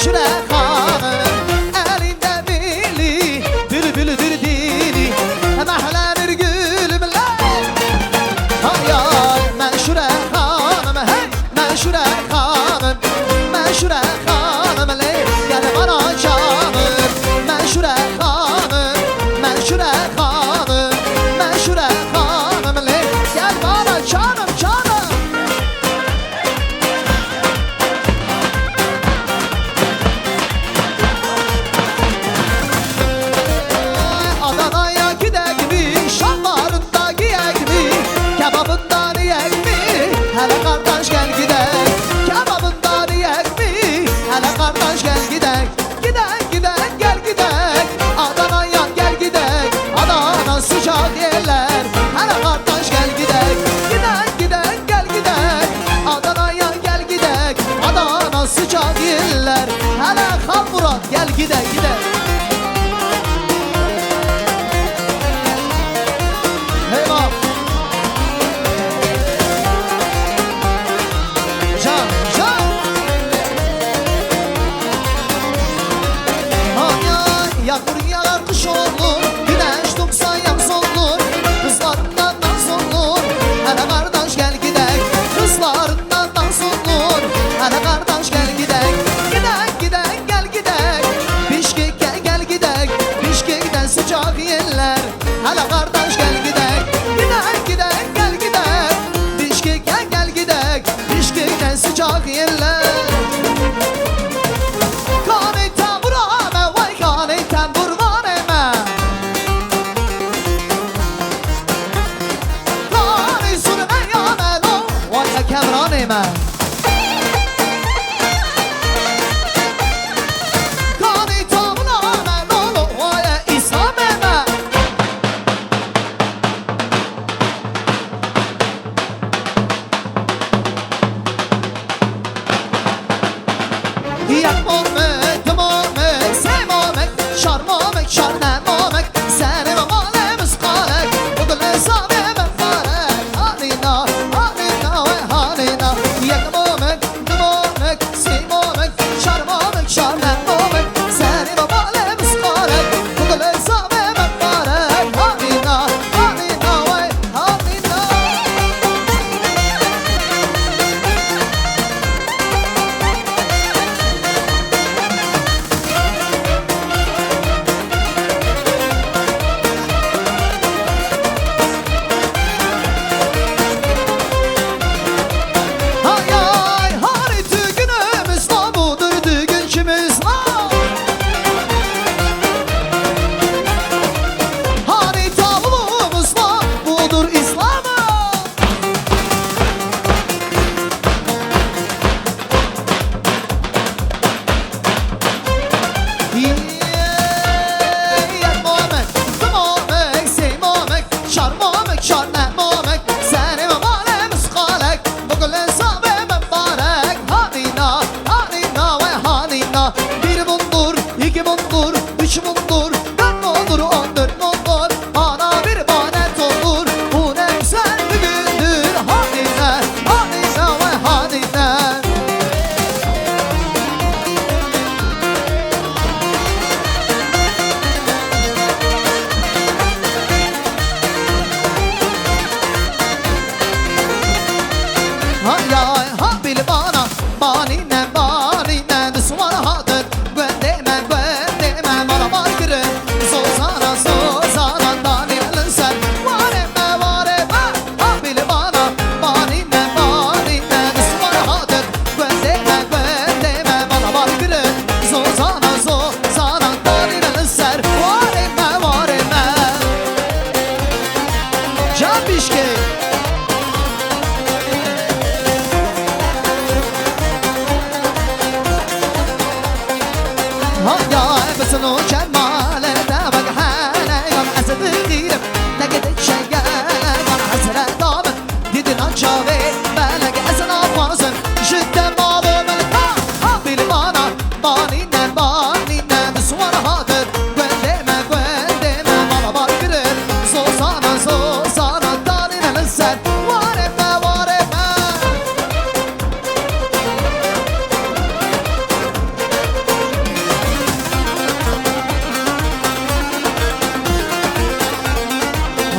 menşure hanım elinde bili bülbüldür dili mehlenir gülümle hay ay menşure hanım hey menşure hanım menşure hanım le gel bana canım menşure hanım menşure hanım menşure hanım le gel bana canım canım Adana'ya gidek mi? Şamlarında giyek mi? Kebabından yiyek mi? Hele kardeş gel gidek Kebabından yiyek mi? Hele kardeş gel gidek Gidek gidek gel gidek Adana'ya gel gidek Adana sıcak yerler Hele kardeş gel gidek Gidek gidek gel gidek Adana'ya gel gidek Adana sıcak yerler Hele Xan Murad gel gidek gidek Eyvah Can can Ay yağmur yağar kış olur Güneş doğsa yaz olur Kızlarından dans olur Hele kardeş gel gidek Kızlarından dans olur Hele kardeş gel gidek Gidek gidek gel gidek Bişkek'e gel gidek Bişkek'ten sıcak yerler Hele kardeş gel gidek Gidek gidek gel gidek Bişkek'e gel gidek Bişkek'ten sıcak yerler Kane tamburame vay kane tamburmaneme Kane surme yamelo vay kemraneme Kane tamburame lolo vay islameme Yakmamek, tımamek, sevmamek, şarmamek, şarnememek Senin amalemiz kalek, o da lezame menfarek Hanina, hanina ve hanina Yakmamek, tımamek, sevmamek, şarmamek, şarnememek Senin amalemiz kalek, o da lezame menfarek Hanina, hanina ve hanina Hay ay hari tügünümüz la budur dügün kimiz la Hani tablumuz la budur İslam'ı Yakmamek, tımamek, sevmamek, şarmamek, şarnememek Senin amalemiz kalek, bugün hesabı mübarek Hanina, hanina ve hanina Bir bundur, iki bundur, üç bundur Dört bundur, 14 bundur Ana bir banet olur Bu ne güzel bir gündür Hanina, hanina ve hanina Hay ay ha bil bana Banine banine Düsvar hadır Gündeme gündeme Bana bakırı Sozana sozana Daniel'in sen Var emme var emme Ha bil bana Banine banine Düsvar hadır Gündeme gündeme Bana bakırı Sozana sozana Daniel'in sen Var emme var emme Can Bişkek Hayya besin o cemale de bak hane yan asıdı girip ne gidip şeye yan hasret abi didin ançave belek esna fazım cidden malım ha bil bana banine banine düsvar hadır gündeme gündeme bana bakırır sozana sozana danine sen var emme var emme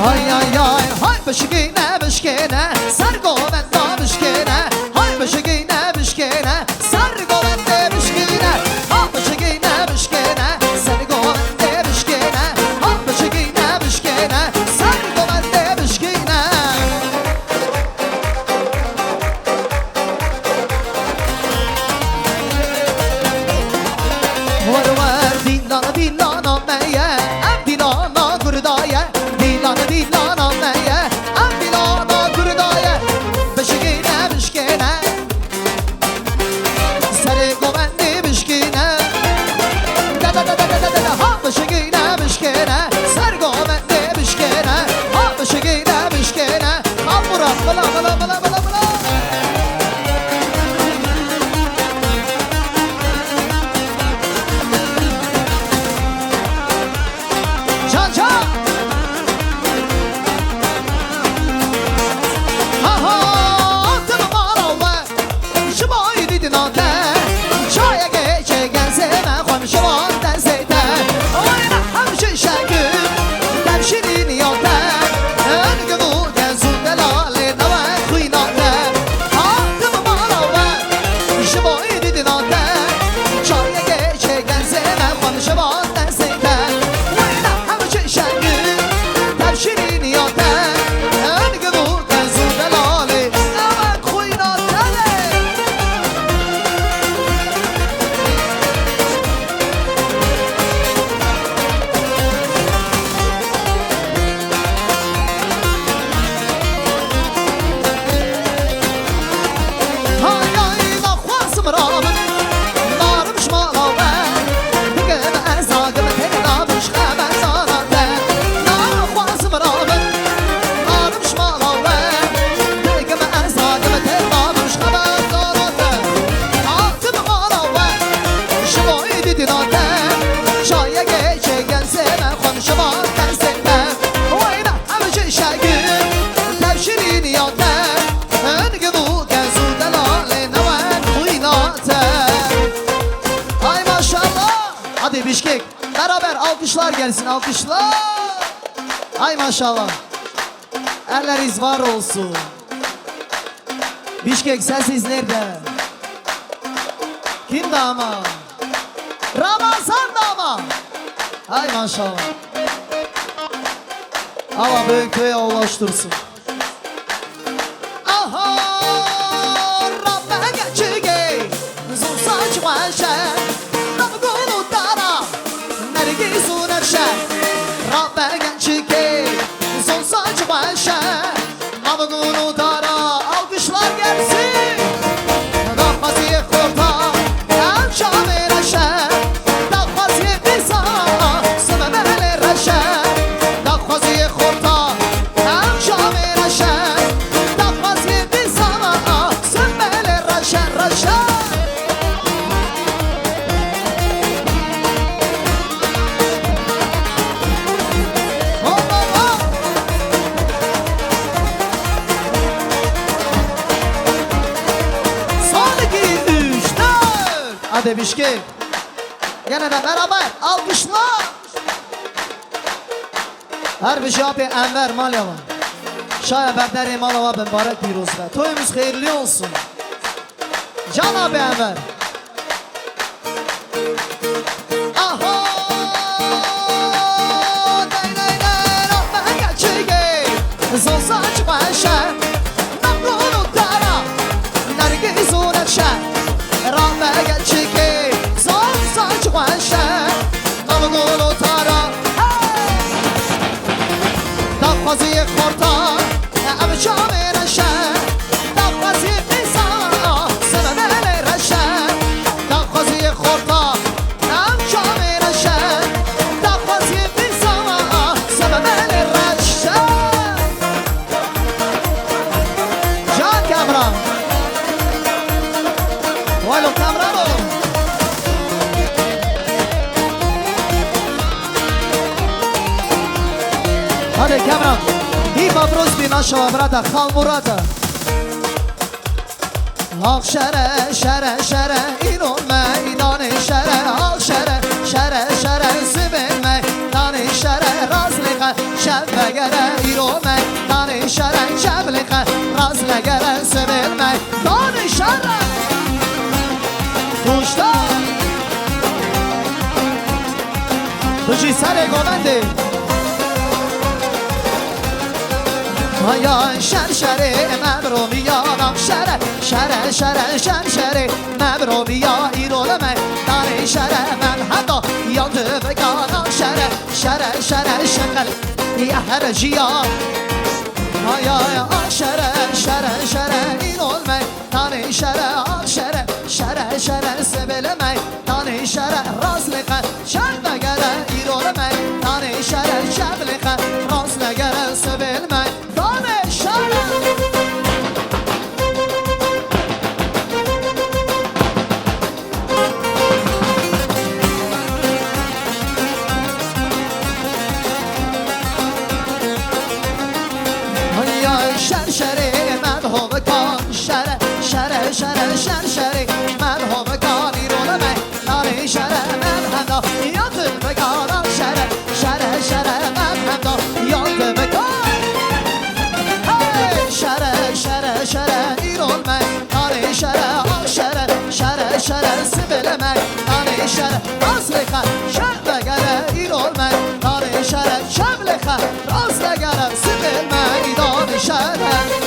Hay ay ay hay bışkine bışkine Sargo bende bışkine Hay bışkine bışkine Sargo bende bışkine Ha bışkine bışkine Sargo bende bışkine Ha bışkine bışkine Sargo bende bışkine Var var dillana dillana meye Em dillana gurdaya Dillana dillana meye Em dillana gurdaya Bışkine bışkine Sarı govendi bışkine Da da da da da da da Ha bışkine bışkine Sarı govendi bışkine Ha bışkine bışkine Al Murat bala bala bala bala bala Can can Ha ha Attım mağaralı Şımayı didin ate Çaya geçe gelseme Komşu vatten zeyte Oyna hemşi şekil Devşirin yote En gıvı gezun delale Neve kıynate Attım mağaralı Şımayı didin ate Çaya geçe gelseme Komşu vatten zeyte Oyna hemşi şekil Devşirin yote En gıvı gezun delale Neve kıynate Hay ay la khwasım rabın Narım şmalave Tıgım ezagım Tegnabış hemen zanate Nar khwasım rabın Narım şmalave Tıgım ezagım Tegnabış hemen zanate Attım malave Şımayı didin ate Çaya geçe gelsene Konuşma gelsene Oyna hemşi şekil Tevşirin yote En gıvı gezu delale Neven kıynate Ay maşallah Hadi Bişkek beraber alkışlar gelsin alkışlar Ay maşallah Elleriz var olsun Bişkek sensiz nerede? Kim dama? Ramazan dama Ay maşallah Allah büyük köye ulaştırsın Aha Rabbe geçige Zor saç vaşe Rabbe gulu dara Nergi sunerşe Rabbe geçige Zor saç vaşe Rabbe gulu dara Alkışlar gelsin Dağfazı kurta Şame reşe Dağfazı bisa Sımemele reşe Dağfazı kurta Şame reşe Dağfazı bisa Sımemele reşe reşe Son 2, 3, 4 Hadi Bişkek Gene de beraber alkışla Her bir şey abi Enver Malyava Şaya Berderi Malava mübarek bir olsun Toyumuz hayırlı olsun Can abi Enver Aha Day day day Rabbe geçige Zor saç başa Namlunu dara Nergi sunerşe Rabbe geçige Zor saç başa Namlunu dara Dağfazı kurta Şame reşe Dağfazı bisa Sımemele reşe Dağfazı kurta Şame reşe Dağfazı bisa Sımemele reşe Can Kamran Valo Kamrano Hadi Kamran вопрос би нашего брата Халмурата. Al şere şere şere inon meydanı şere al şere şere şere zibin meydanı şere razlika şevve gere razla gelen sevilme danışara Kuşta Kuşi sare govendi Hayan şerşeri memrumiya nakşere Şere şere şerşeri memrumiya iroleme Dari şere men hatta yandı ve kana şere Şere şere şekel yahrejiya Hayaya şere şere şere irolme Dari şere şere şere şere sevileme Dari şere razlika şerde gele iroleme Dari şere şeblika razla gele sevilme Dari şere شرشری مدهوم کان شره شره شره شرشری مدهوم کانی رو نمی ناری شره مدهندا یاد بگارم شره شره شره مدهندا یاد بگار شره شره شره ایرون می ناری شره شره شره شره سبیل می ناری شره راست خر شر بگره ایرون می ناری شره شبل خر راست بگره سبیل می ناری شره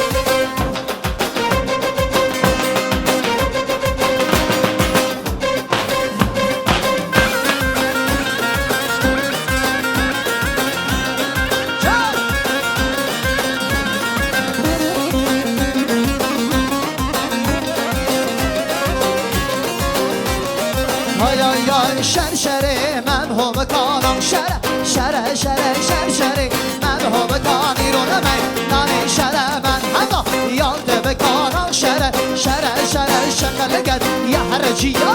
شرشری مدهوم کانم شره شره شره شرشری مدهوم کانی رو نمی نانی شره من حدا یاد بکانم شره شره شره شکل گد یحرجیا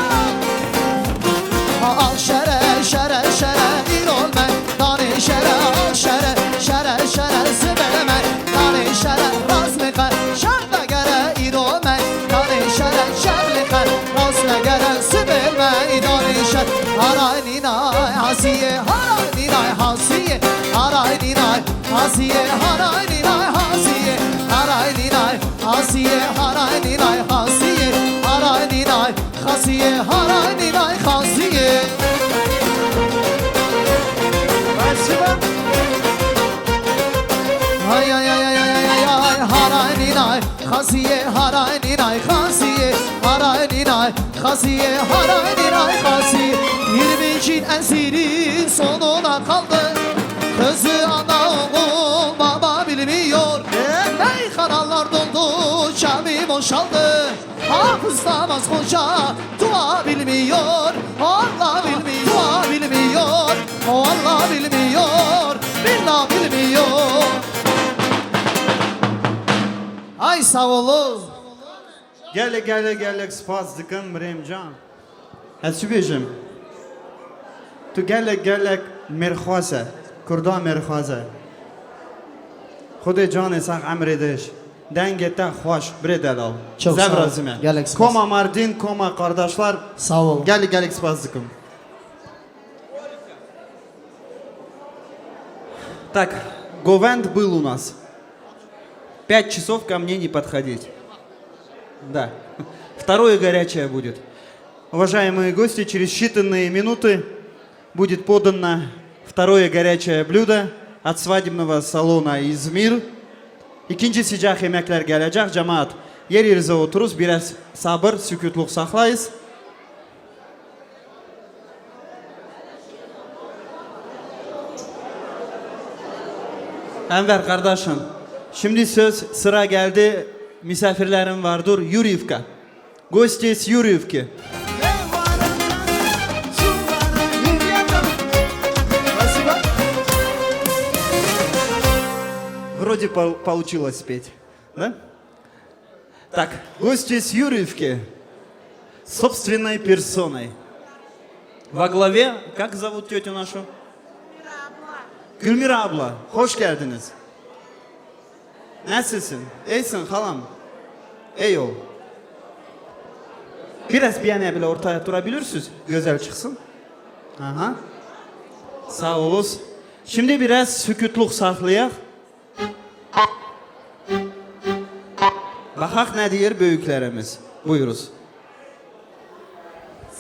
شره شره شره ایرون من نانی شره شره شره شره سبل من نانی شره راز میخر شر بگره ایرون من نانی شره شر میخر راز نگره سبل من نانی شره Haray ninay hasiye haray ninay hasiye haray ninay hasiye haray ninay hasiye haray ninay hasiye haray ninay hasiye haray ninay hasiye haray ninay hasiye Ay ay ay ay ay ay haray ninay hasiye haray ninay hasiye haray ninay hasiye haray ninay hasiye 20'in esirin sonuna kaldı Kızı ana oğul baba bilmiyor Meyhaneler doldu cami boşaldı Hafız namaz hoca dua bilmiyor Allah bilmiyor dua bilmiyor Allah bilmiyor billah bilmiyor Ay sağ olun Gele gele gele spas dikın Mremcan Hesibijim تو گلک گلک مرخواسه کردا مرخواسه خود جان سخ امردش دنگ تا خوش بردال Çok sağ ol. Zevrazime Gelek spas. Koma Mardin koma kardeşler Sağ ol. Gelek gelek спасиком Так, Говент был у нас 5 часов ко мне не подходить Да, второе горячее будет Уважаемые гости, через считанные минуты будет подано второе горячее блюдо от свадебного салона «Измир». İkinci sıcak yemekler gelecek. Cemaat yer yerinize oturuz. Biraz sabır, sükutluk saklayız. Enver kardeşim, şimdi sıra geldi. Misafirlerim vardır. Yurivka. Gosti с Юрьевки. Вроде получилось спеть, да? Так, гости с Юрьевки, собственной персоной. Во главе, как зовут тетю нашу? Gülmira abla, hoş geldiniz. Nasılsın? İyisin halam. İyi ol. Biraz bir bile ortaya durabilirsiniz. Güzel çıksın. Aha. Sağ olun. Şimdi biraz sükutluk saklayaq. Baxaq nə deyir böyüklərimiz. Buyuruz.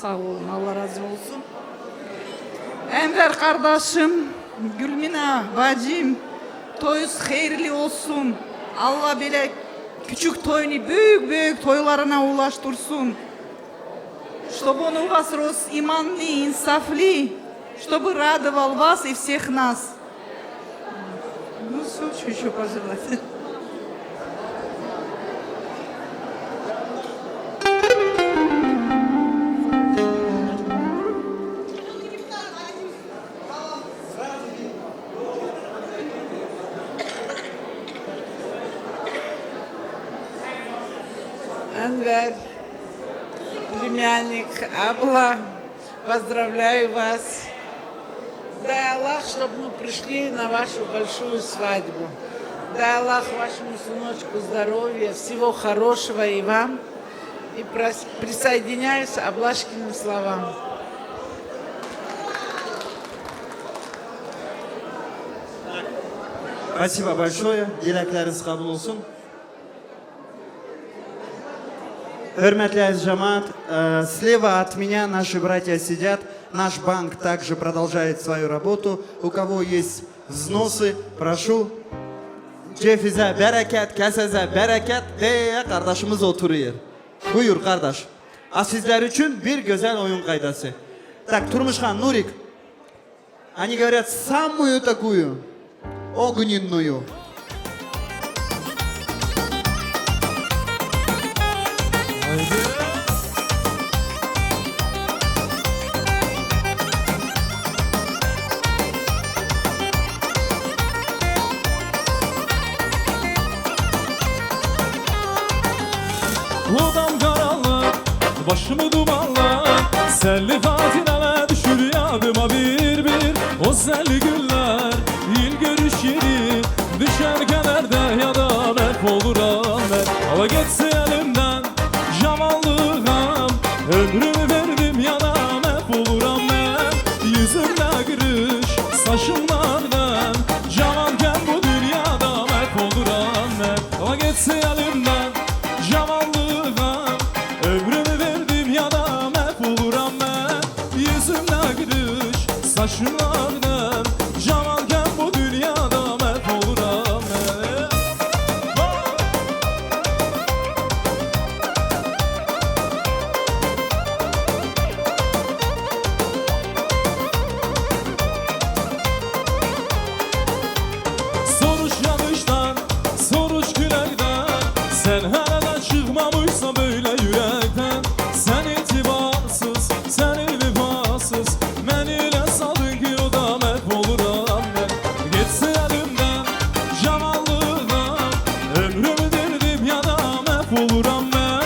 Sağ olun, Allah razı olsun. Enver kardeşim, Gülmina bacım, toyuz hayırlı olsun. Allah böyle küçük toyunu büyük büyük toylarına ulaştırsın. Чтобы он у вас рос иманный, инсафли, чтобы радовал вас и всех нас. Ну, что еще пожелать? Анвар, племянник, Абла, поздравляю вас. Дай Аллах, чтобы мы пришли на вашу большую свадьбу. Дай Аллах вашему сыночку здоровья, всего хорошего и вам. И присоединяюсь к Аблашкиным словам. Спасибо большое. Dilekleriniz kabul olsun. Hürmetli aziz cemaat, слева от меня наши братья сидят. Наш банк также продолжает свою работу. У кого есть взносы, прошу. Cefize bereket, keseze bereket diye kardeşimiz oturuyor. Buyur kardeş. Sizler için bir güzel oyun kaydası. Так, Турмышхан, Нурик, они говорят самую такую огненную. Odam karanlık, başımı dumanlar. Selli hatineme düşür yadıma bir bir. O selli günler, il görüş yeri. Düşer kenarda ya da merp oluram ben. Ala geçse elimden, jamallığım. Ömrümü verdim ya da merp oluram ben. Yüzümde kırış, saçımlardan. Camalken bu dünyada merp oluram ben. Ala geçse elimden, jamallığım. Ömrümü verdim ya da mep oluram ben. Yüzümde gülüş, saçımlardan. Camalken bu dünyada mep oluram ben. Soruş yanıştan, soruş gülerden. Sen herhalde çıkmamışsa böyle yürekten. Sen itibarsız, sen vefasız. Beni ile saldın ki o da mep oluram ben. Geçse elimden, camallığına. Ömrümü derdim ya da mep oluram ben.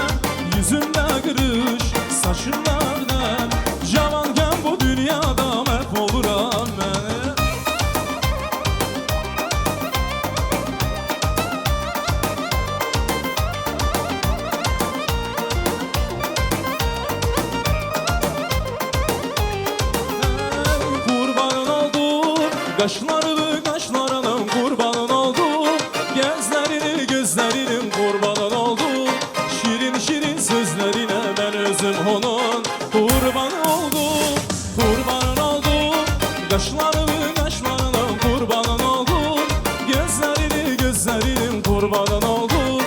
Yüzümde kırış, saçımlardan. Camalken bu dünyada mep oluram ben. Kurbanın oldum, kaşlarını kaşlarının kurbanın oldum. Gözlerini gözlerinin kurbanın oldum. Şirin şirin sözlerine ben özüm onun kurbanı oldum. Kurbanın oldum, kaşlarını kaşlarının kurbanın oldum. Gözlerini gözlerinin kurbanın oldum.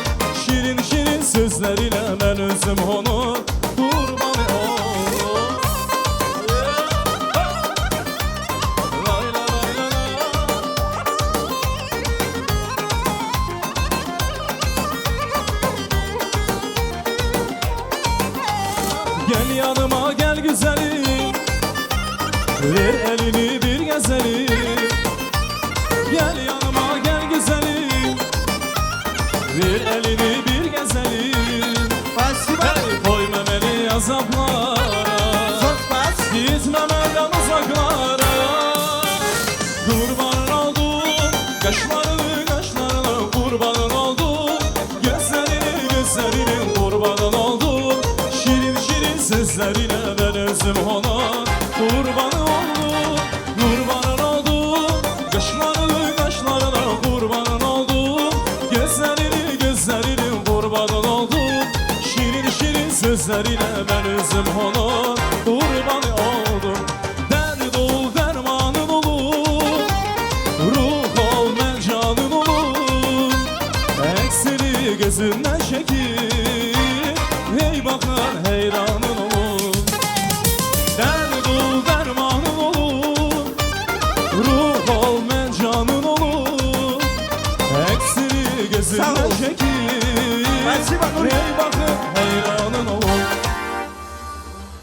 Şirin şirin sözlerine ben özüm onun kurbanı oldum. Gel yanıma gel güzelim, ver elini bir gezelim. Gel yanıma gel güzelim, ver elini bir gezelim. Hey, koyma beni azaplara, gitmemeden uzaklara. Kurbanın oldum, kaşlarını kaşlarına kurbanın oldum. Gözlerini gözlerinin kurbanın oldum. Şirin şirin sözlerine ben özüm ona kurbanı oldum. Kurbanın oldum, kaşlarını kaşlarına kurbanın oldum. Gözlerini gözlerinin kurbanın gözlerine ben özüm onun kurbanı oldum. Dert ol dermanın olur, ruh ol ben canın olur. Eksili gözünden çekip hey bakan heyranın olur. Dert ol dermanın olur, ruh ol ben canın olur. Eksili gözünden çekip hey bakın heyranın olur.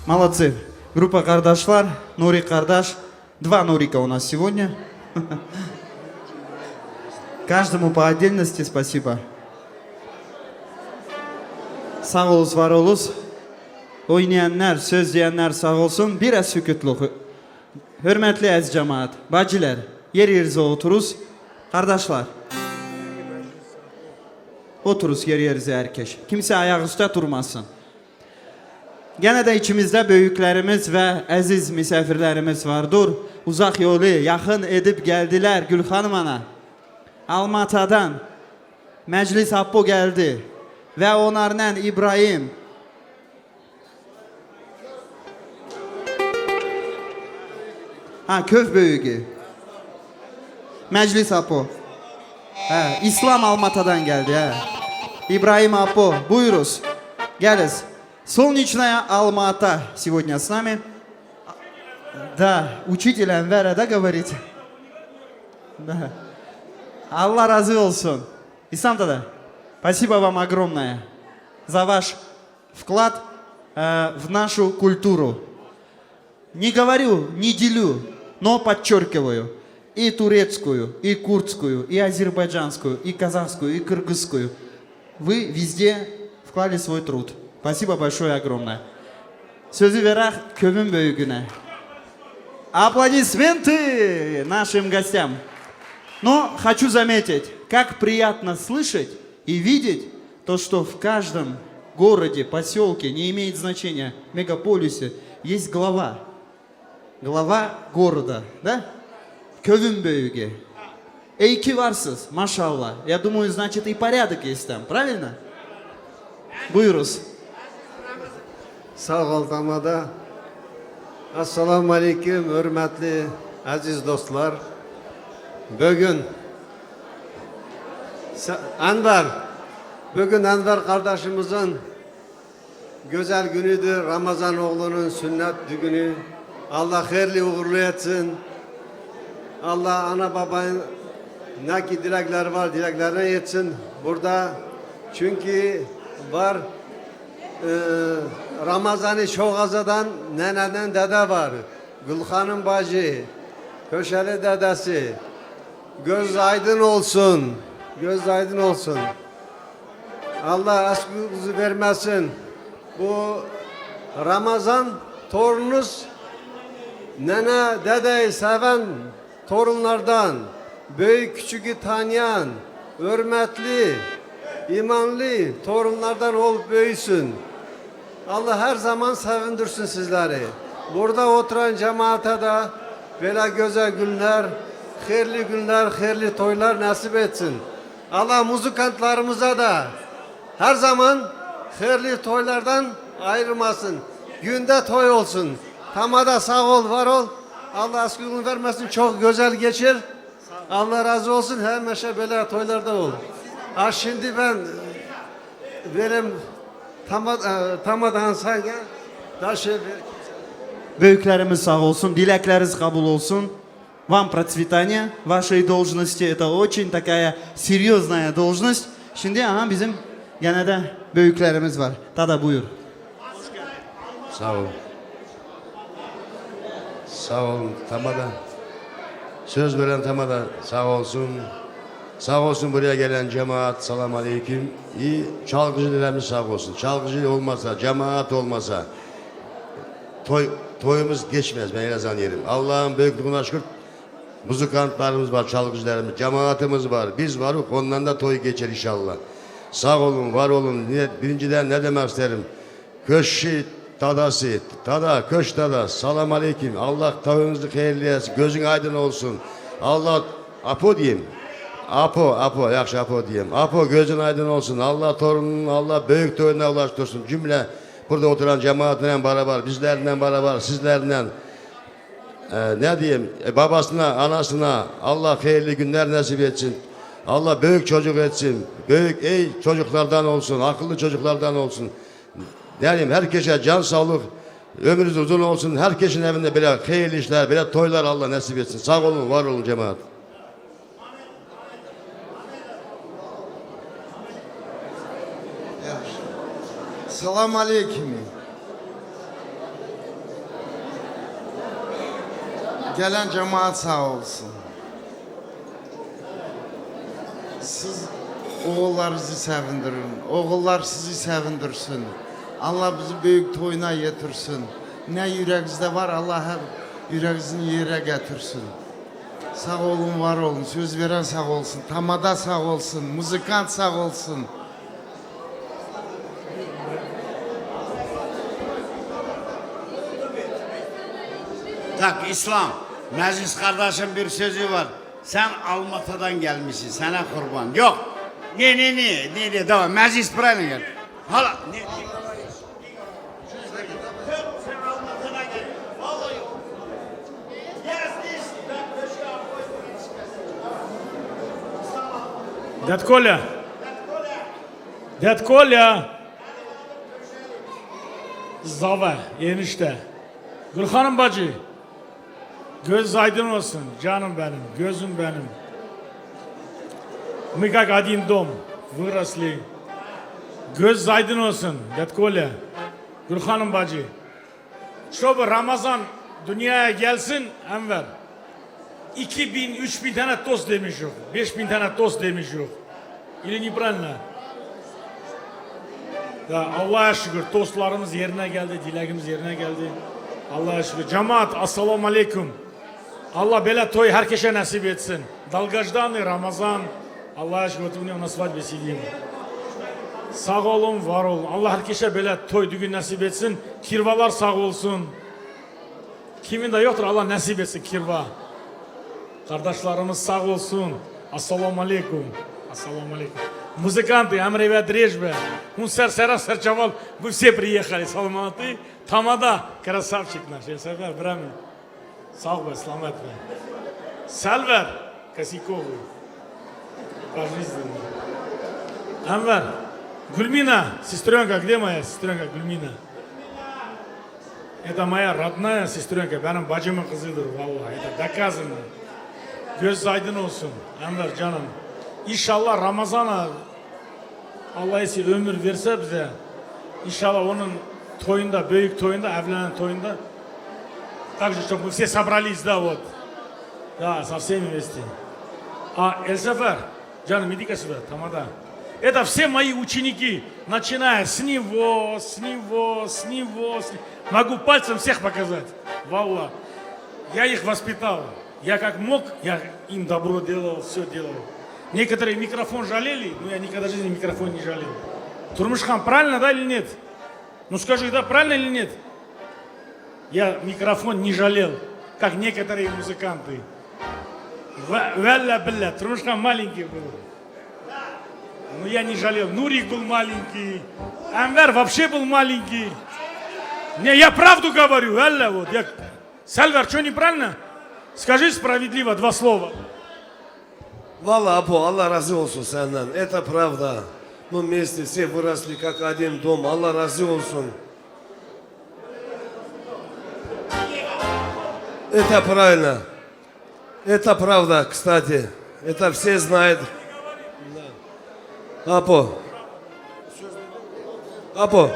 Молодцы. Группа Кардашлар, Нурик Кардаш. Два Нурика у нас сегодня. Каждому по отдельности спасибо. Sağ oluz, var oluz. Oynayanlar, söz diyenler sağ olsun. Biraz sükütlük. Hürmetli ez cemaat, bacılar, yer yerinize oturuz. Kardeşler. Oturuz yer yerinize herkes. Kimse ayaküstü durmasın. Gene de içimizde büyüklerimiz ve aziz misafirlerimiz vardır. Uzak yolu yakın edip geldiler Gülhanım ana. Almatı'dan Meclis Appo geldi. Ve onlarla İbrahim. Köf büyüğü. Meclis Appo. İslam Almatı'dan geldi. İbrahim Appo. Buyuruz. Geliz. Солнечная Алмата сегодня с нами. Да, учитель Энвера, да, говорите? Да. Allah razı olsun. İslam da. Спасибо вам огромное за ваш вклад в нашу культуру. Не говорю, не делю, но подчеркиваю. И турецкую, и курдскую, и азербайджанскую, и казахскую, и кыргызскую. Вы везде вклали свой труд. Спасибо большое, огромное. Sözü verək kövün büyüğüne. Аплодисменты нашим гостям. Но хочу заметить, как приятно слышать и видеть то, что в каждом городе, поселке, не имеет значения, мегаполисе, есть глава. Глава города, да? Kövün büyüğü. İyi ki varsınız, maşallah. Я думаю, значит, и порядок есть там, правильно? Buyuruz. Sağ ol Tamada. Assalamu aleyküm, hürmetli aziz dostlar. Bugün Enver kardeşimizin güzel günüdür. Ramazan oğlunun sünnet düğünü. Allah hayırlı uğurlu etsin. Allah ana babanın ne ki dilekleri var dileklerine yetsin. Burada çünkü var Ramazan-ı Şoğaza'dan neneden dede var. Gülhan'ın bacı, köşeli dedesi. Göz aydın olsun. Göz aydın olsun. Allah aşkınızı vermesin. Bu Ramazan torununuz nene dedeyi seven torunlardan, büyük küçüğü tanıyan, hürmetli, imanlı torunlardan olup büyüsün. Allah her zaman sevindirsin sizleri. Burada oturan cemaate de böyle güzel günler, hayırlı günler, hayırlı toylar nasip etsin. Allah muzikantlarımıza da her zaman hayırlı toylardan ayırmasın. Günde toy olsun. Tamada sağ ol, var ol. Allah aşkını vermesin. Çok güzel geçir. Allah razı olsun. Hemşe böyle toylarda ol. Şimdi ben benim Tamadan saygı daşı Büyüklerimiz sağ olsun, dilekleriniz kabul olsun. Вам процветания вашей должности. Это очень такая серьезная должность. Şimdi bizim gene de büyüklerimiz var. Tada buyur. Sağ ol. Sağ olun Tamada. Söz veren Tamada sağ olsun. Sağ olsun buraya gelen cemaat, selam aleyküm. İyi çalgıcılarımız sağ olsun. Çalgıcı olmasa, cemaat olmasa toyumuz geçmez, ben öyle zannederim. Allah'ın büyüklüğüne şükür muzikantlarımız var, çalgıcılarımız, cemaatimiz var. Biz varız, ondan da toy geçer inşallah. Sağ olun, var olun. Birinciden ne demek isterim? Köşi tadası, köş tada, selam aleyküm. Allah toyunuzu hayırlı etsin, gözün aydın olsun. Allah, apo diyeyim. Apo, yaxşı Apo diyeyim. Apo gözün aydın olsun. Allah torunun, Allah büyük toyuna ulaştırsın. Cümle Burada oturan cemaatle beraber, bizlerle beraber, sizlerle ne diyeyim, babasına, anasına Allah hayırlı günler nasip etsin. Allah büyük çocuk etsin. Büyük, iyi çocuklardan olsun, akıllı çocuklardan olsun. Ne diyeyim, herkese can sağlık, ömrünüz uzun olsun. Herkesin evinde böyle hayırlı işler, böyle toylar Allah nasip etsin. Sağ olun, var olun cemaat. Selam aleyküm. Gelen cemaat sağ olsun. Siz oğullarınızı sevindirin. Oğullar sizi sevindirsin. Allah bizi büyük toyuna getirsin. Ne yüreğinizde var Allah hep yüreğinizin yere getirsin. Sağ olun, var olun. Söz veren sağ olsun. Tamada sağ olsun. Muzikant sağ olsun. Tak İslam, meclis kardeşim bir sözü var. Sen Almatı'dan gelmişsin, sana kurban. Yok. Ne, devam. Meclis buraya gel. Hala, ne? Sen Almatı'dan gel. Vallahi yok. Ded Kolya. Ded Kolya. Zava, enişte. Gülhanım bacı. Göz aydın olsun canım benim, gözüm benim. Мы как один дом выросли. Göz aydın olsun Ded Kolya. Gülhanım bacı. Чтобы Ramazan dünyaya gelsin Enver. 2000-3000 tane tost demiş yok. 5000 tane tost demiş yok. Или неправильно? Da Allah'a şükür tostlarımız yerine geldi, dileğimiz yerine geldi. Allah'a şükür. Cemaat, assalamu aleyküm. Allah böyle toy herkese nasip etsin. Dalgajdan Ramazan. Allah'a şükür oturmuyor nasıl vesiliyim. Sağ olun, var olun. Allah herkese böyle toy düğün nasip etsin. Kirvalar sağ olsun. Kimin de yoktur Allah nasip etsin kirva. Kardeşlerimiz sağ olsun. Assalamu aleyküm. Assalamu aleyküm. Музыканты, Амревя Дрежбе, Мунсер Сера Серчавал, вы все приехали, Салматы, Тамада, красавчик наш, Эльсафер, Брами, Салве, Сламетве, Сальвер, Косяковый, пожизненно. Анвар, Гульмина, сестренка, где моя сестренка Гульмина? Это моя родная сестренка, benim bacımın kızıdır vallahi, это доказано. Göz aydın olsun, Anvar canım. İnşallah Ramazan'a Allah esi ömür verse bize, inşallah onun toyunda, büyük toyunda, evlenen toyunda, так же, чтобы мы все собрались, да, вот, да, со всеми вместе. А Эльсафар, canım, иди-ка сюда, тамада. Это все мои ученики, начиная с него. Могу пальцем всех показать, валла. Я их воспитал, я как мог, я им добро делал, все делал. Некоторые микрофон жалели, но я никогда в жизни микрофон не жалел. Турмышхан, правильно, да или нет? Ну скажи, да, правильно или нет? Я микрофон не жалел, как некоторые музыканты. Валля-бля, Турмышхан маленький был. Но я не жалел. Нурик был маленький. Анвар вообще был маленький. Не, я правду говорю, валля, вот. Сальвар, что неправильно? Скажи справедливо два слова. Валла, Апо, Allah razı olsun senden. Это правда. Мы вместе все выросли как один дом. Allah razı olsun. Это правильно. Это правда, кстати. Это все знают. Апо. Апо.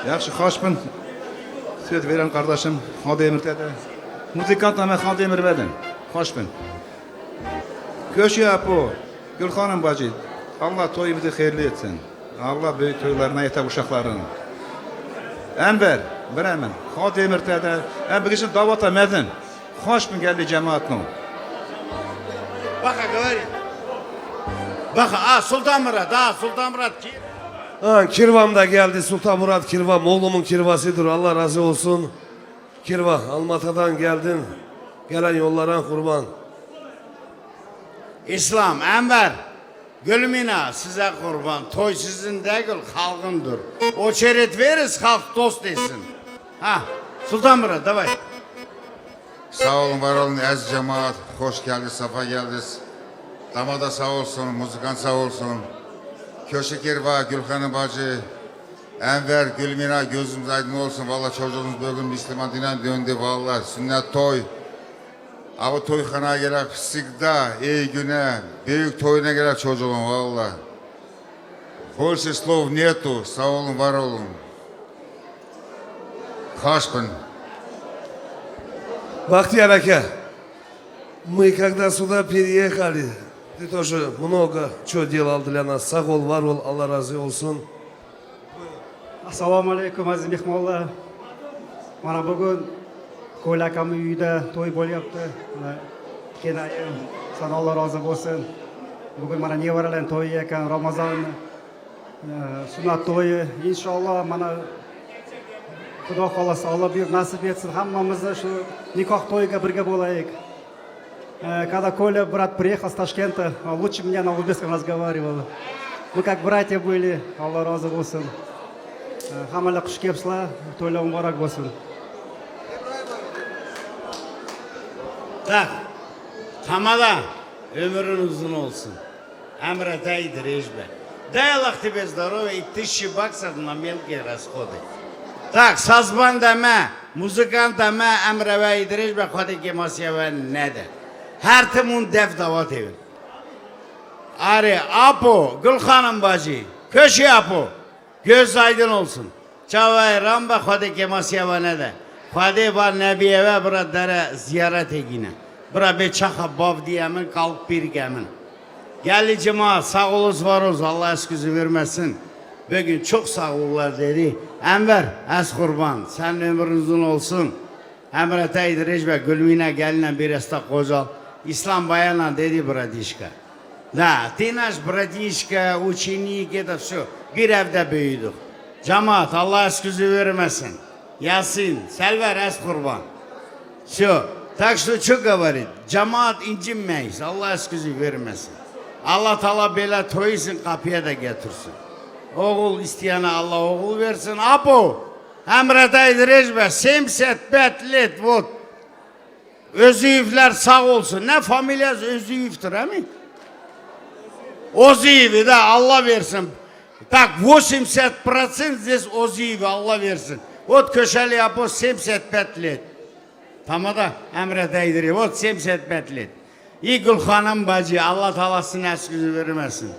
Yaxşı, xoşbun. Söz veren kardeşim, Hadi Emir'de. Muzikant ama Hadi Emir verdin. Xoşbun. Köşe Apo, Gülhanım bacı. Allah toyumuzu hayırlı etsin. Allah büyük toylarına yeter uşakların. Enver, Bremen, Hadi Emir'de. En bugün davata medin. Xoşbun geldi cemaatine. Bak, говори. Bak, Sultan Murat ki. Ha, kirvam da geldi. Sultan Murat kirvam. Oğlumun kirvasıdır. Allah razı olsun. Kirva, Almatı'dan geldin. Gelen yollara kurban. İslam, Enver. Gülmina size kurban. Toy sizin değil, halkındır. O çeret veririz, halk dost desin. Ha, Sultan Murat, davay. Sağ olun, var olun aziz cemaat. Hoş geldiniz, safa geldiniz. Damada sağ olsun, müzikan sağ olsun. Köşekir var, Gülhanım bacı. Enver, Gülmina gözümüz aydın olsun. Vallahi çocuğumuz bugün Müslüman dinen döndü vallahi. Sünnet toy. Ama toyxanaya gerek sigda, iyi güne, büyük toyuna gerek çocuğum vallahi. Больше слов нету, sağ olun, var olun. Хашпин. Бахтияр Ака, мы когда сюда переехали, ты тоже много чего делал для нас. Сақ ol, var ol, Allah razı olsun. Assalomu alaykum aziz mehmonlar. Mana bugun Ko'l akamning uyida to'y bo'lyapti. Kenayim, sana Alloh rozi bo'lsin. Bugun mana nevaralarning to'yi ekan, Ramazon sunnat to'yi. Inshaalloh mana Xudo xolasa Alloh buyuk nasib etsin, hammamizni shu nikoh to'yiga birga bo'laylik. Когда Коля, брат, приехал с Ташкента, он лучше меня на узбекском разговаривал. Мы как братья были, Alloh rozi bo'lsin. Hammalar xush kelibsizlar, to'ylar muborak bo'lsin. Tak, tamada ömrün uzun olsun. Emre daydır ejbe. Дай Аллах тебе здоровья и 1000 баксов на мелкие расходы. Так, sazban deme, muzikant deme, Emre ve İdris ve Kadiki Masya ve ne de. Her timun def davat evin. Ari, Apo, Gülhanım bacı, köşe Apo, göz aydın olsun. Çavay Ramba Kadiki Masya ve ne de. Kadi var Nebiye ve bura dere ziyaret egine. Bura bir çaka bav diyemin, kalk bir gemin. Geldi cemaat, sağ oluz var oluz, Allah esküzü vermesin. Bugün çok sağ olurlar dedi. Enver, ez kurban, senin ömrün uzun olsun. Emre Teydir Ejbe, Gülmine geline bir estak kocal. İslam bayana dedi bradişka. Da, ты наш bradişka, ученик, это все. Bir evde büyüdük. Cemaat, Allah esküzü vermesin. Yasin, Selver, ez kurban. Все, так что что говорит? Cemaat incinmeyiz, Allah esküzü vermesin. Allah Teala böyle toysun, kapıya da getirsin. Oğul isteyene Allah oğul versin. Apo, Emre'deydi Recbe, 75 let, вот. Özüyüfler sağ olsun. Ne familyaz özüyüftür, he mi? Озиеви, да, Allah versin. Так, 80% здесь Озиеви, Allah versin. Вот köşeli Apo, 75 let. Tamam da, Emre'deydi, вот 75 let. İyi Gülhanım bacı, Allah Teala'sına esküzü vermesin.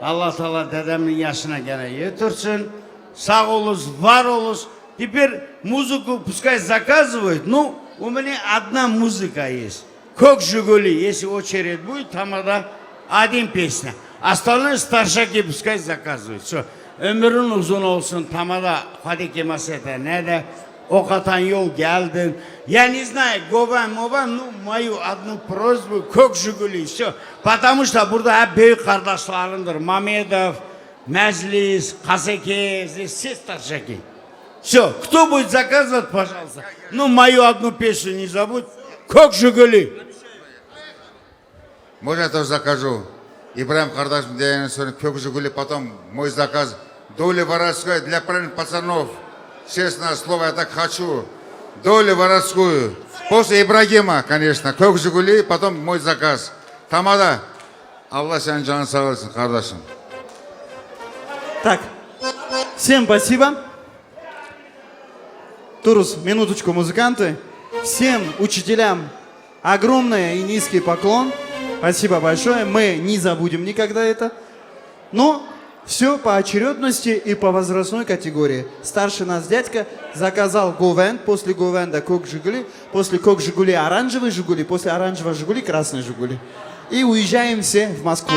Allah Teala dedemin yaşına gene yetirsin. Sağ oluz, var oluz. Теперь музыку пускай заказывают. Ну, у меня одна музыка есть. Как Жигули, если очередь будет, там один песня. Остальные старшаки пускай заказывают. Все. Ömrün uzun olsun. Tamada Фадики Масета ne de. O katan yol geldin. Я не знаю, Гован, ну, мою одну просьбу, как Жигули, все. Потому что burada hep büyük kardeşlerimdir. Мамедов, Meclis, Kaseke, здесь все старшаки. Все, кто будет заказывать, пожалуйста. Ну, мою одну песню не забудь. Как Жигули. Можно я тоже закажу? Ибраим Кардашин день сегодня как Жигули, потом мой заказ. Доля воровская для правильных пацанов. Честное слово, я так хочу. Долю воровскую. После Ибрагима, конечно. Как Жигули, потом мой заказ. Тамада. Allah senin canını sağ olsun kardeşim. Так, всем спасибо. Турус, минуточку, музыканты. Всем учителям огромный и низкий поклон. Спасибо большое. Мы не забудем никогда это. Но все по очередности и по возрастной категории. Старший нас дядька заказал Говен, после Говенда Кок Жигули, после Кок Жигули оранжевый Жигули, после оранжевого Жигули красный Жигули. И уезжаем все в Москву.